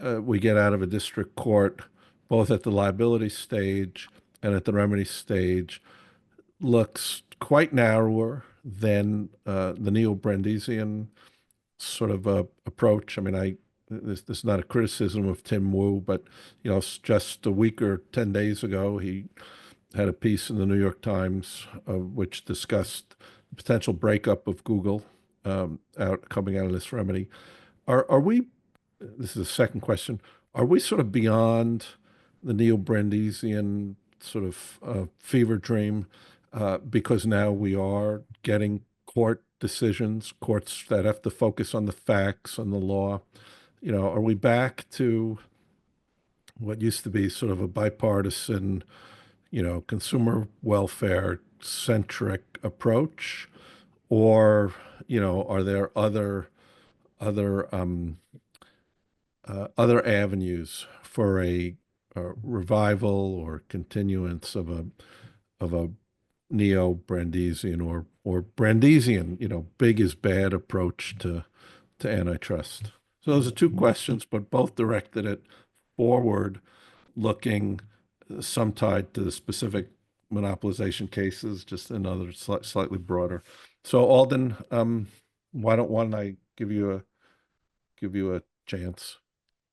we get out of a district court, both at the liability stage and at the remedy stage, looks quite narrower than the neo-Brandesian sort of approach. I mean, this is not a criticism of Tim Wu, but just a week or 10 days ago, he had a piece in the New York Times which discussed the potential breakup of Google coming out of this remedy. Are we? This is the second question. Are we sort of beyond the neo-Brandesian sort of fever dream because now we are getting court decisions, courts that have to focus on the facts and the law? Are we back to what used to be sort of a bipartisan, consumer welfare centric approach, or are there other avenues for a revival or continuance of a neo-Brandesian or Brandesian, big is bad approach to antitrust. So those are two questions, but both directed at forward-looking, some tied to the specific monopolization cases, just another slightly broader. So Alden, why don't I give you a chance?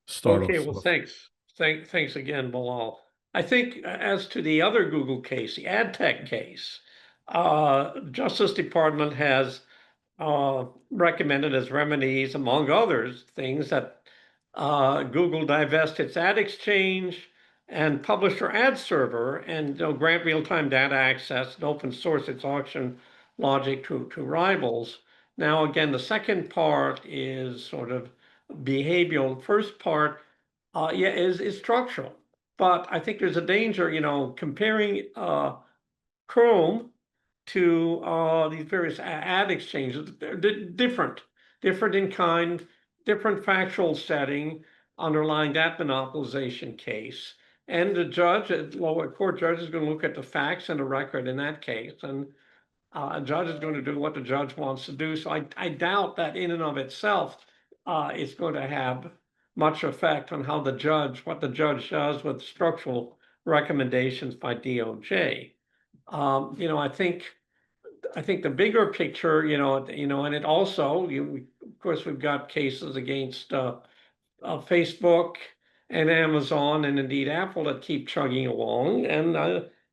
Start Okay, off. well, thanks. Thanks again, Bilal. I think as to the other Google case, the ad tech case, Justice Department has recommended as remedies, among others, things that Google divest its ad exchange and publisher ad server and grant real-time data access and open source its auction logic to rivals. Now, again, the second part is sort of behavioral. The first part, is structural. But I think there's a danger, comparing Chrome to these various ad exchanges. They're different in kind, different factual setting underlying that monopolization case. And the judge, lower court judge, is going to look at the facts and the record in that case, and a judge is going to do what the judge wants to do. So I doubt that in and of itself is going to have much effect on how what the judge does with structural recommendations by DOJ. I think the bigger picture, and it also, of course, we've got cases against Facebook and Amazon and indeed Apple that keep chugging along, and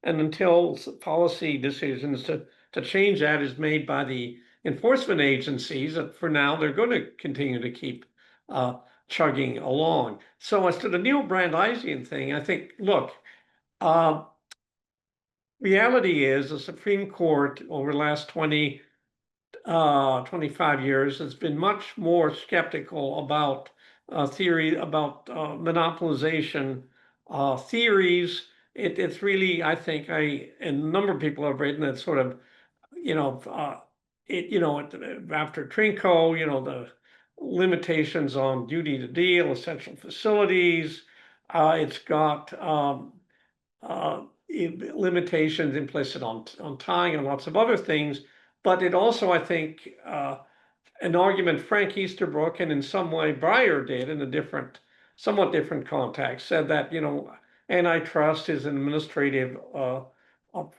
until policy decisions to change that is made by the enforcement agencies, that for now they're going to continue to keep chugging along. So as to the neo-Brandesian thing, I think, look, reality is the Supreme Court over the last 25 years has been much more skeptical about theory, about monopolization theories. It's really, I think, and a number of people have written that sort of, after Trinco, the limitations on duty to deal, essential facilities. It's got limitations implicit on tying and lots of other things. But it also, I think, an argument Frank Easterbrook and in some way Breyer did in a somewhat different context, said that, antitrust is an administrative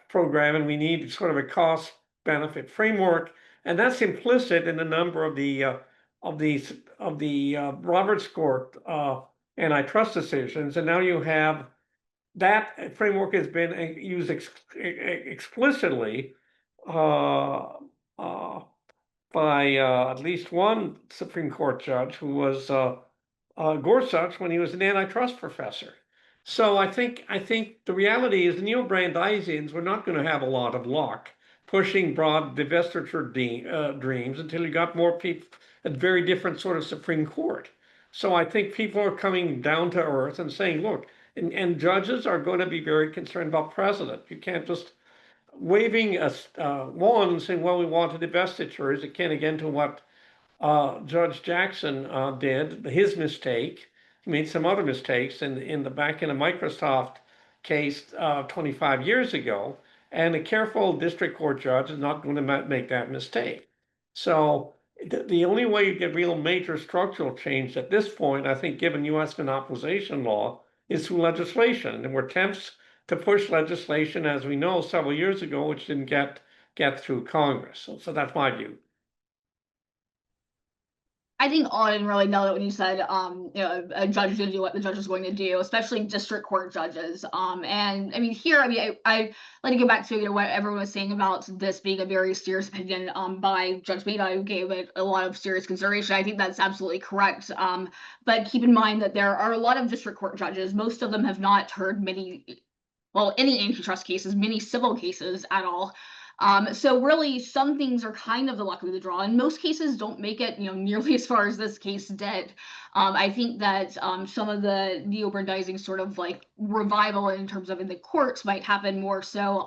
program and we need sort of a cost benefit framework. And that's implicit in a number of the Roberts Court antitrust decisions. And now you have that framework has been used explicitly by at least one Supreme Court judge, who was Gorsuch, when he was an antitrust professor. So I think the reality is the neo-Brandesians were not going to have a lot of luck pushing broad divestiture dreams until you got more people at very different sort of Supreme Court. So I think people are coming down to earth and saying, look, and judges are going to be very concerned about precedent. You can't just waving a wand and saying, well, we wanted divestiture, is akin again to what Judge Jackson did, his mistake. He made some other mistakes in the Microsoft case 25 years ago. And a careful district court judge is not going to make that mistake. So the only way you get real major structural change at this point, I think, given U.S. monopolization law, is through legislation. And there were attempts to push legislation, as we know, several years ago, which didn't get through Congress. So that's my view. I think Auden really nailed it when you said, a judge is going to do what the judge is going to do, especially district court judges. And I mean, here, I let me go back to what everyone was saying about this being a very serious opinion by Judge Mehta, who gave it a lot of serious consideration. I think that's absolutely correct. But keep in mind that there are a lot of district court judges. Most of them have not heard any antitrust cases, many civil cases at all. So really, some things are kind of the luck of the draw, and most cases don't make it, nearly as far as this case did. I think that some of the neo-Brandesing sort of like revival in terms of in the courts might happen more so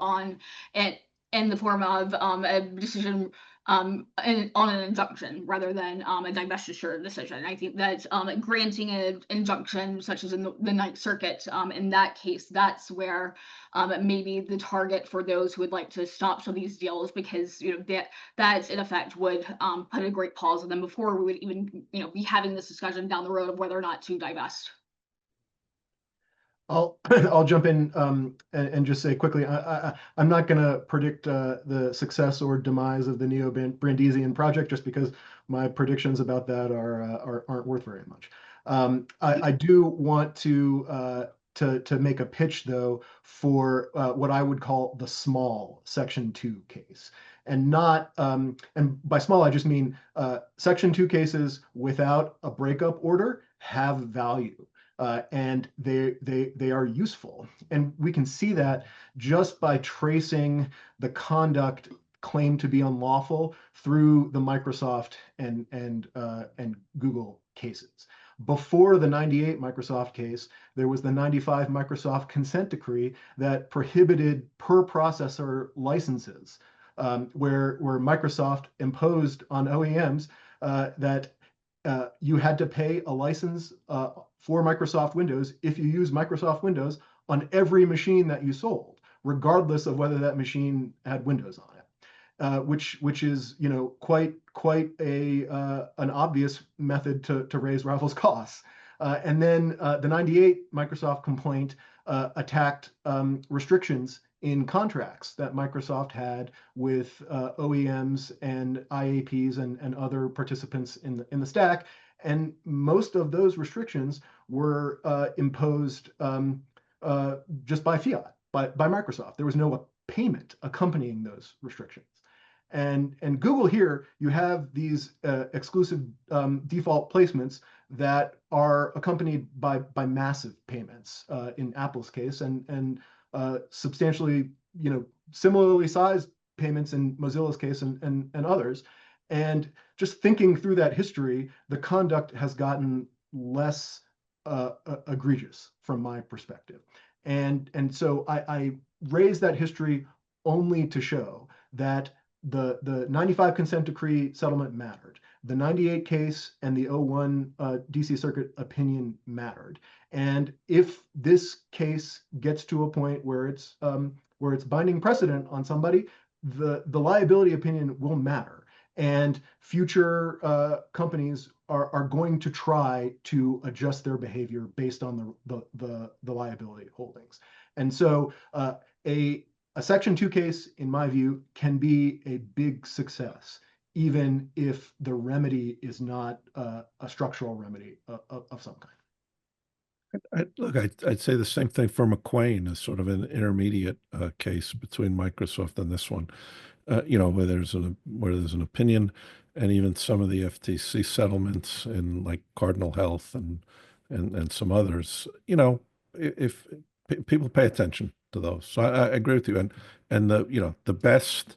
in the form of a decision on an injunction rather than a divestiture decision. I think that granting an injunction, such as in the Ninth Circuit, in that case, that's where maybe the target for those who would like to stop some of these deals, because that in effect would put a great pause on them before we would even be having this discussion down the road of whether or not to divest. I'll jump in and just say quickly, I'm not going to predict the success or demise of the Neo-Brandesian project, just because my predictions about that aren't worth very much. I do want to make a pitch, though, for what I would call the small Section 2 case. And not, and by small, I just mean Section 2 cases without a breakup order have value. And they are useful. And we can see that just by tracing the conduct claimed to be unlawful through the Microsoft and Google cases. Before the 98 Microsoft case, there was the 95 Microsoft consent decree that prohibited per processor licenses, where Microsoft imposed on OEMs that you had to pay a license for Microsoft Windows if you use Microsoft Windows on every machine that you sold, regardless of whether that machine had Windows on it, which is quite an obvious method to raise rivals' costs. And then the 98 Microsoft complaint attacked restrictions in contracts that Microsoft had with OEMs and IAPs and other participants in the stack. And most of those restrictions were imposed just by fiat, by Microsoft. There was no payment accompanying those restrictions. And Google here, you have these exclusive default placements that are accompanied by massive payments in Apple's case, and substantially, similarly sized payments in Mozilla's case and others. And just thinking through that history, the conduct has gotten less egregious from my perspective. And so I raise that history only to show that the 95 consent decree settlement mattered. The 98 case and the 01 DC Circuit opinion mattered. And if this case gets to a point where it's binding precedent on somebody, the liability opinion will matter. And future companies are going to try to adjust their behavior based on the liability holdings. And so a Section 2 case, in my view, can be a big success, even if the remedy is not a structural remedy of some kind. Look, I'd say the same thing for McQueen as sort of an intermediate case between Microsoft and this one. Where there's an opinion, and even some of the FTC settlements in like Cardinal Health and some others. If people pay attention to those, so I agree with you. And the best,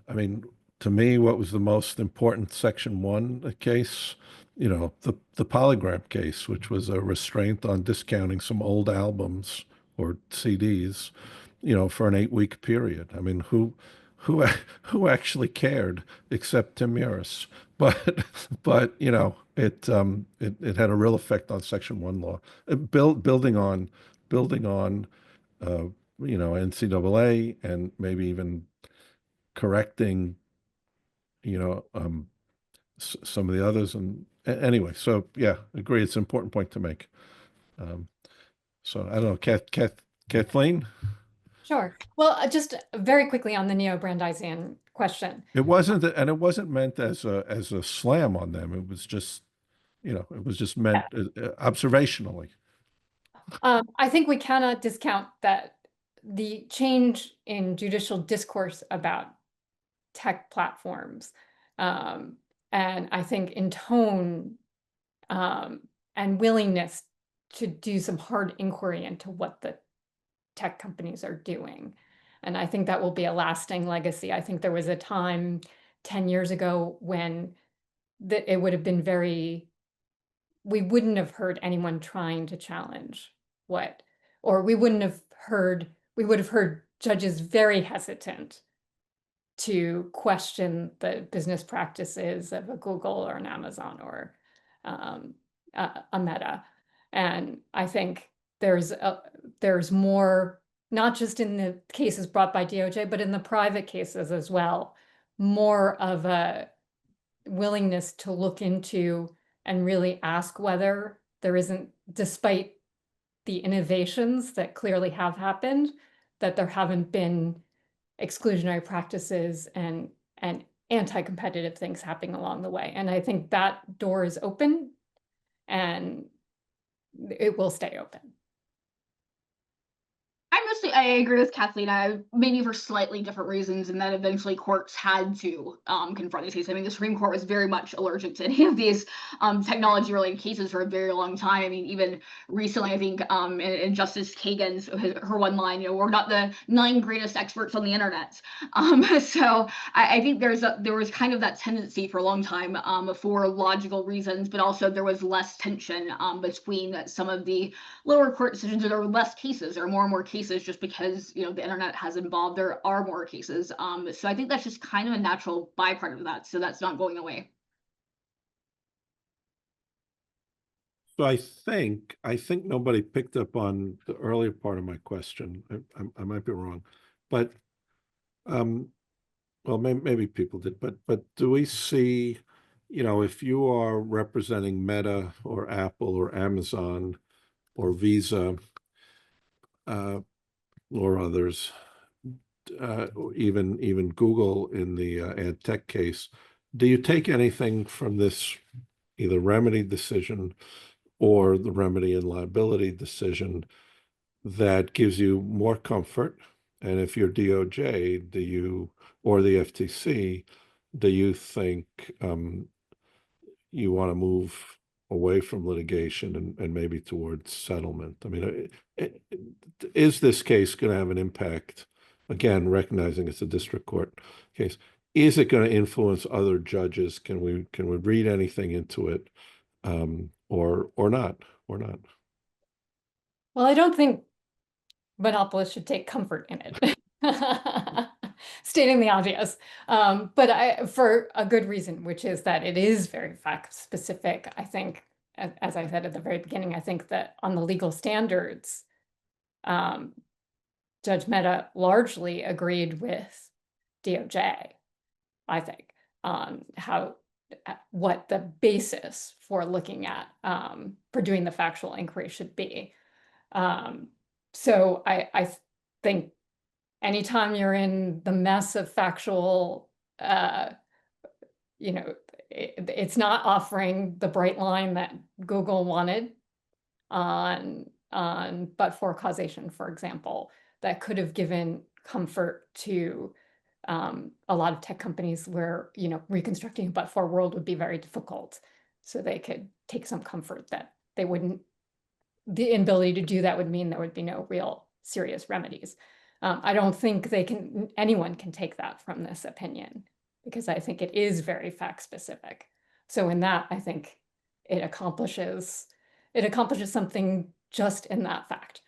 I mean, to me, what was the most important Section 1 case? The Polygram case, which was a restraint on discounting some old albums or CDs, for an 8-week period. I mean, who actually cared except Tim Muris? But it had a real effect on Section 1 law, building on NCAA, and maybe even correcting some of the others. And anyway, so yeah, agree. It's an important point to make. So I don't know, Kathleen. Sure. Well, just very quickly on the Neo-Brandesian question. It wasn't meant as a slam on them. It was just, it was just meant observationally. I think we cannot discount that the change in judicial discourse about tech platforms, and I think in tone and willingness to do some hard inquiry into what the tech companies are doing. And I think that will be a lasting legacy. I think there was a time 10 years ago when it would have been we wouldn't have heard anyone trying to challenge we would have heard judges very hesitant to question the business practices of a Google or an Amazon or a Meta. And I think there's more, not just in the cases brought by DOJ, but in the private cases as well, more of a willingness to look into and really ask whether there isn't, despite the innovations that clearly have happened, that there haven't been exclusionary practices and anti-competitive things happening along the way. And I think that door is open and it will stay open. I agree with Kathleen. Maybe for slightly different reasons, and that eventually courts had to confront these cases. I mean, the Supreme Court was very much allergic to any of these technology-related cases for a very long time. I mean, even recently, I think in Justice Kagan's her one line, we're not the 9 greatest experts on the internet. So I think there was kind of that tendency for a long time for logical reasons, but also there was less tension between some of the lower court decisions. There were less cases, there are more and more cases just because the internet has evolved. There are more cases. So I think that's just kind of a natural byproduct of that. So that's not going away. So I think nobody picked up on the earlier part of my question. I might be wrong, but well, maybe people did. But do we see, if you are representing Meta or Apple or Amazon or Visa or others, even Google in the ad tech case, do you take anything from this either remedy decision or the remedy and liability decision that gives you more comfort? And if you're DOJ, or the FTC, do you think you want to move away from litigation and maybe towards settlement? I mean, is this case going to have an impact? Again, recognizing it's a district court case, is it going to influence other judges? Can we read anything into it, or not? Well, I don't think monopolists should take comfort in it. Stating the obvious, but for a good reason, which is that it is very fact specific. I think, as I said at the very beginning, I think that on the legal standards, Judge Mehta largely agreed with DOJ, I think, on what the basis for looking at, for doing the factual inquiry should be. So I think anytime you're in the mess of factual, it's not offering the bright line that Google wanted on but-for causation, for example, that could have given comfort to a lot of tech companies where, reconstructing a but-for world would be very difficult. So they could take some comfort that the inability to do that would mean there would be no real serious remedies. I don't think anyone can take that from this opinion, because I think it is very fact specific. So in that, I think it accomplishes something just in that fact.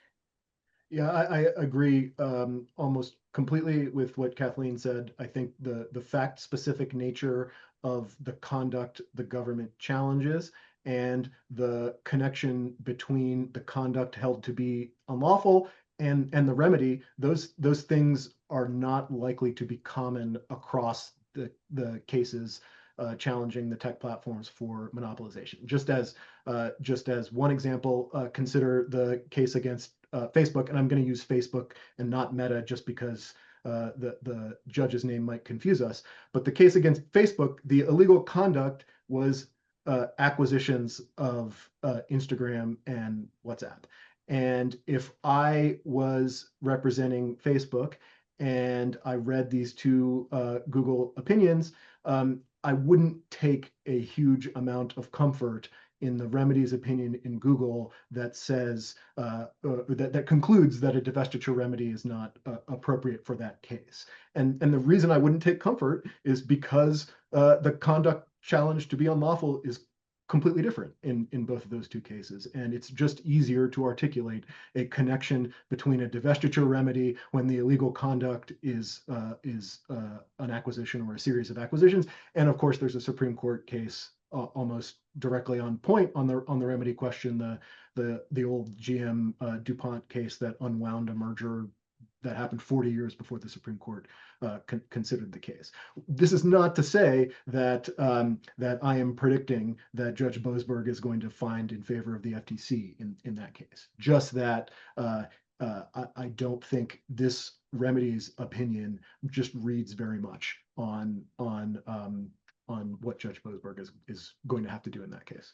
Yeah, I agree almost completely with what Kathleen said. I think the fact specific nature of the conduct the government challenges and the connection between the conduct held to be unlawful and the remedy, those things are not likely to be common across the cases challenging the tech platforms for monopolization. Just as one example, consider the case against Facebook, and I'm going to use Facebook and not Meta just because the judge's name might confuse us. But the case against Facebook, the illegal conduct was acquisitions of Instagram and WhatsApp. And if I was representing Facebook and I read these two Google opinions, I wouldn't take a huge amount of comfort in the remedies opinion in Google that says that concludes that a divestiture remedy is not appropriate for that case. And the reason I wouldn't take comfort is because the conduct challenged to be unlawful is completely different in both of those two cases. And it's just easier to articulate a connection between a divestiture remedy when the illegal conduct is an acquisition or a series of acquisitions. And of course, there's a Supreme Court case almost directly on point on the remedy question, the old GM DuPont case that unwound a merger that happened 40 years before the Supreme Court considered the case. This is not to say that that I am predicting that Judge Boasberg is going to find in favor of the FTC in that case. Just that I don't think this remedy's opinion just reads very much on what Judge Boasberg is going to have to do in that case.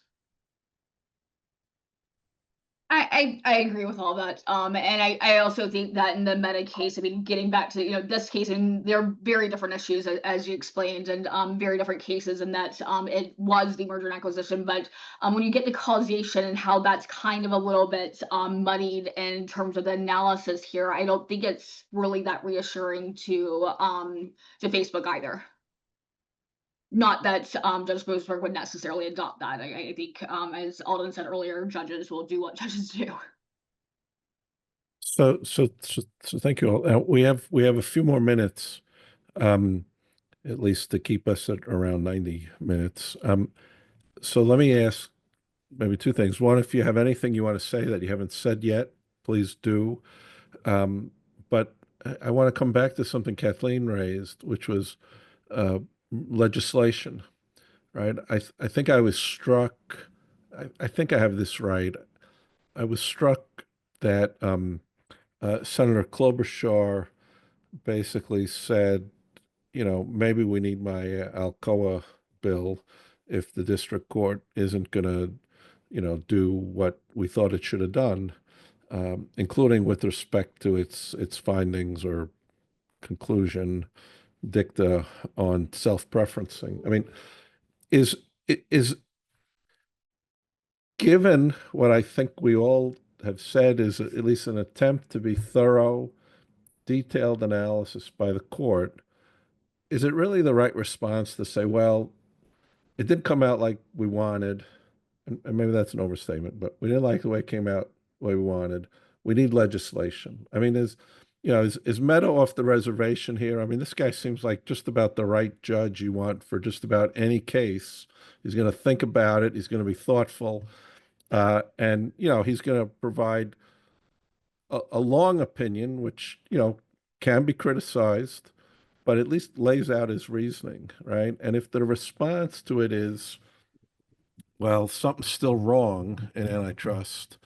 I agree with all that. And I also think that in the Meta case, I mean, getting back to, this case, and there are very different issues as you explained, and very different cases, and that it was the merger and acquisition. But when you get to causation and how that's kind of a little bit muddied in terms of the analysis here, I don't think it's really that reassuring to Facebook either. Not that Judge Boasberg would necessarily adopt that. I think, as Alden said earlier, judges will do what judges do. So thank you all. We have a few more minutes, at least to keep us at around 90 minutes. So let me ask maybe two things. One, if you have anything you want to say that you haven't said yet, please do. But I want to come back to something Kathleen raised, which was legislation, right? I think I was struck, I think I have this right. I was struck that Senator Klobuchar basically said, maybe we need my Alcoa bill if the district court isn't going to, do what we thought it should have done, including with respect to its findings or conclusion, dicta on self-preferencing. I mean, is given what I think we all have said is at least an attempt to be thorough, detailed analysis by the court, is it really the right response to say, well, it didn't come out like we wanted, and maybe that's an overstatement, but we didn't like the way it came out the way we wanted. We need legislation. I mean, is Mehta off the reservation here? I mean, this guy seems like just about the right judge you want for just about any case. He's going to think about it. He's going to be thoughtful. And, he's going to provide a long opinion, which, can be criticized, but at least lays out his reasoning, right? And if the response to it is, well, something's still wrong in antitrust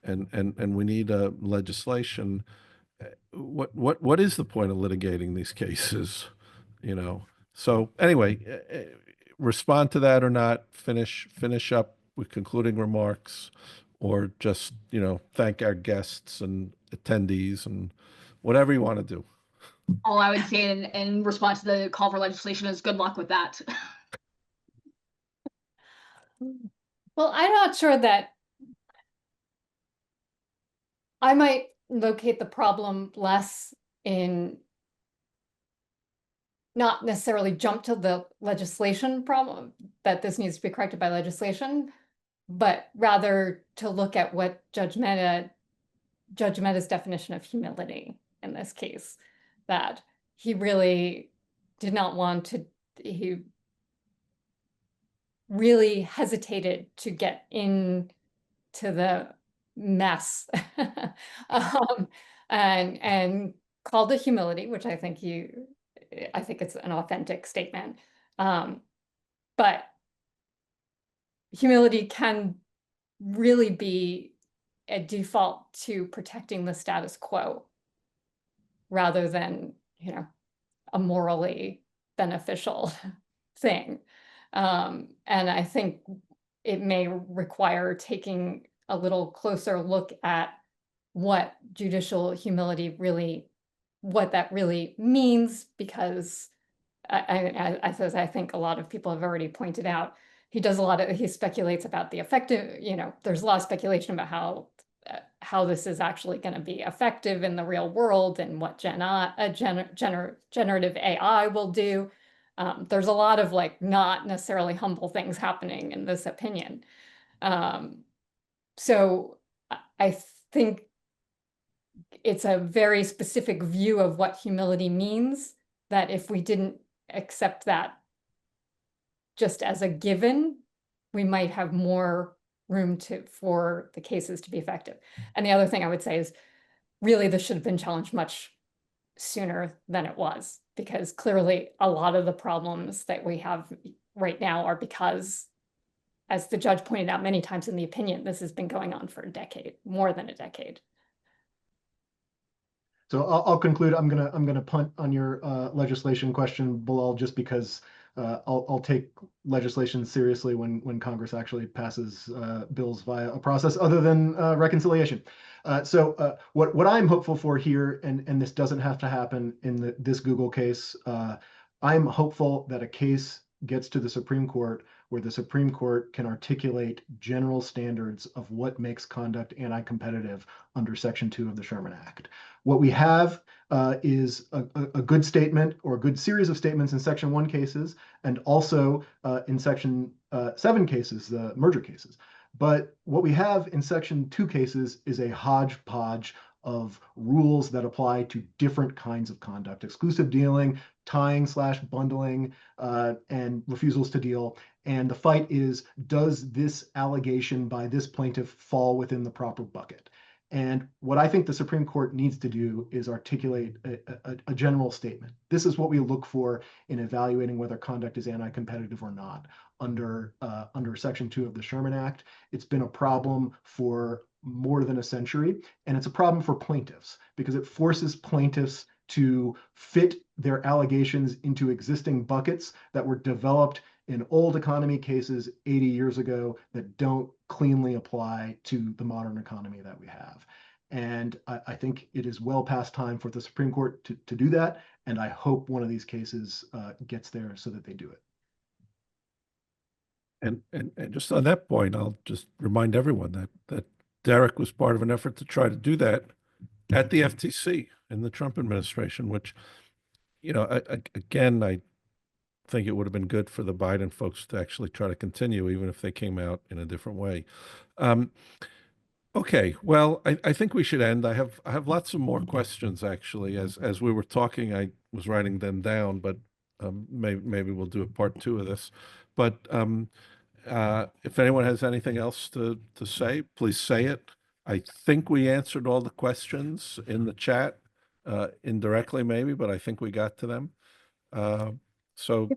and we need legislation, what is the point of litigating these cases? So anyway, respond to that or not, finish up with concluding remarks, or just thank our guests and attendees and whatever you want to do. All I would say in response to the call for legislation is good luck with that. Well, I'm not sure that I might locate the problem less in not necessarily jump to the legislation problem, that this needs to be corrected by legislation, but rather to look at what Judge Mehta's definition of humility in this case, that he really did not want to, he really hesitated to get into the mess and called it humility, which I think it's an authentic statement. But humility can really be a default to protecting the status quo rather than, a morally beneficial thing. And I think it may require taking a little closer look at what judicial humility really, what that really means, because as I think a lot of people have already pointed out, he speculates about the effective, there's a lot of speculation about how this is actually going to be effective in the real world and what generative AI will do. There's a lot of like not necessarily humble things happening in this opinion. So I think it's a very specific view of what humility means, that if we didn't accept that just as a given, we might have more room for the cases to be effective. And the other thing I would say is really this should have been challenged much sooner than it was, because clearly a lot of the problems that we have right now are because, as the judge pointed out many times in the opinion, this has been going on for a decade, more than a decade. So I'll conclude. I'm gonna punt on your legislation question, Bilal, just because I'll take legislation seriously when Congress actually passes bills via a process other than reconciliation. So what I'm hopeful for here, and this doesn't have to happen in this Google case, I'm hopeful that a case gets to the Supreme Court where the Supreme Court can articulate general standards of what makes conduct anti-competitive under Section 2 of the Sherman Act. What we have is a good statement or a good series of statements in Section 1 cases, and also in Section 7 cases, the merger cases. But what we have in Section 2 cases is a hodgepodge of rules that apply to different kinds of conduct: exclusive dealing, tying/bundling, and refusals to deal. And the fight is, does this allegation by this plaintiff fall within the proper bucket? And what I think the Supreme Court needs to do is articulate a general statement. This is what we look for in evaluating whether conduct is anti-competitive or not under Section 2 of the Sherman Act. It's been a problem for more than a century, and it's a problem for plaintiffs because it forces plaintiffs to fit their allegations into existing buckets that were developed in old economy cases 80 years ago that don't cleanly apply to the modern economy that we have. And I think it is well past time for the Supreme Court to do that. And I hope one of these cases gets there so that they do it. And just on that point, I'll just remind everyone that Derek was part of an effort to try to do that at the FTC in the Trump administration, which, again, I think it would have been good for the Biden folks to actually try to continue, even if they came out in a different way. Okay, well, I think we should end. I have lots of more questions, actually. As we were talking, I was writing them down, but maybe we'll do a part 2 of this. But if anyone has anything else to say, please say it. I think we answered all the questions in the chat, indirectly maybe, but I think we got to them. So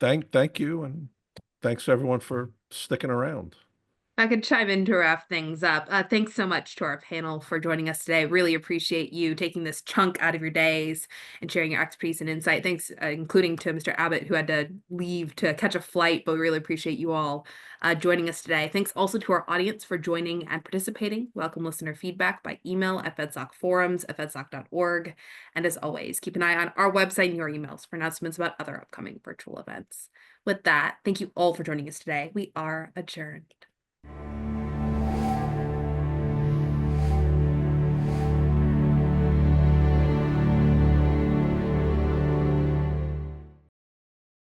thank you, and thanks everyone for sticking around. I could chime in to wrap things up. Thanks so much to our panel for joining us today. Really appreciate you taking this chunk out of your days and sharing your expertise and insight. Thanks, including to Mr. Abbott, who had to leave to catch a flight, but we really appreciate you all joining us today. Thanks also to our audience for joining and participating. Welcome listener feedback by email at fedsocforums@fedsoc.org. And as always, keep an eye on our website and your emails for announcements about other upcoming virtual events. With that, thank you all for joining us today. We are adjourned.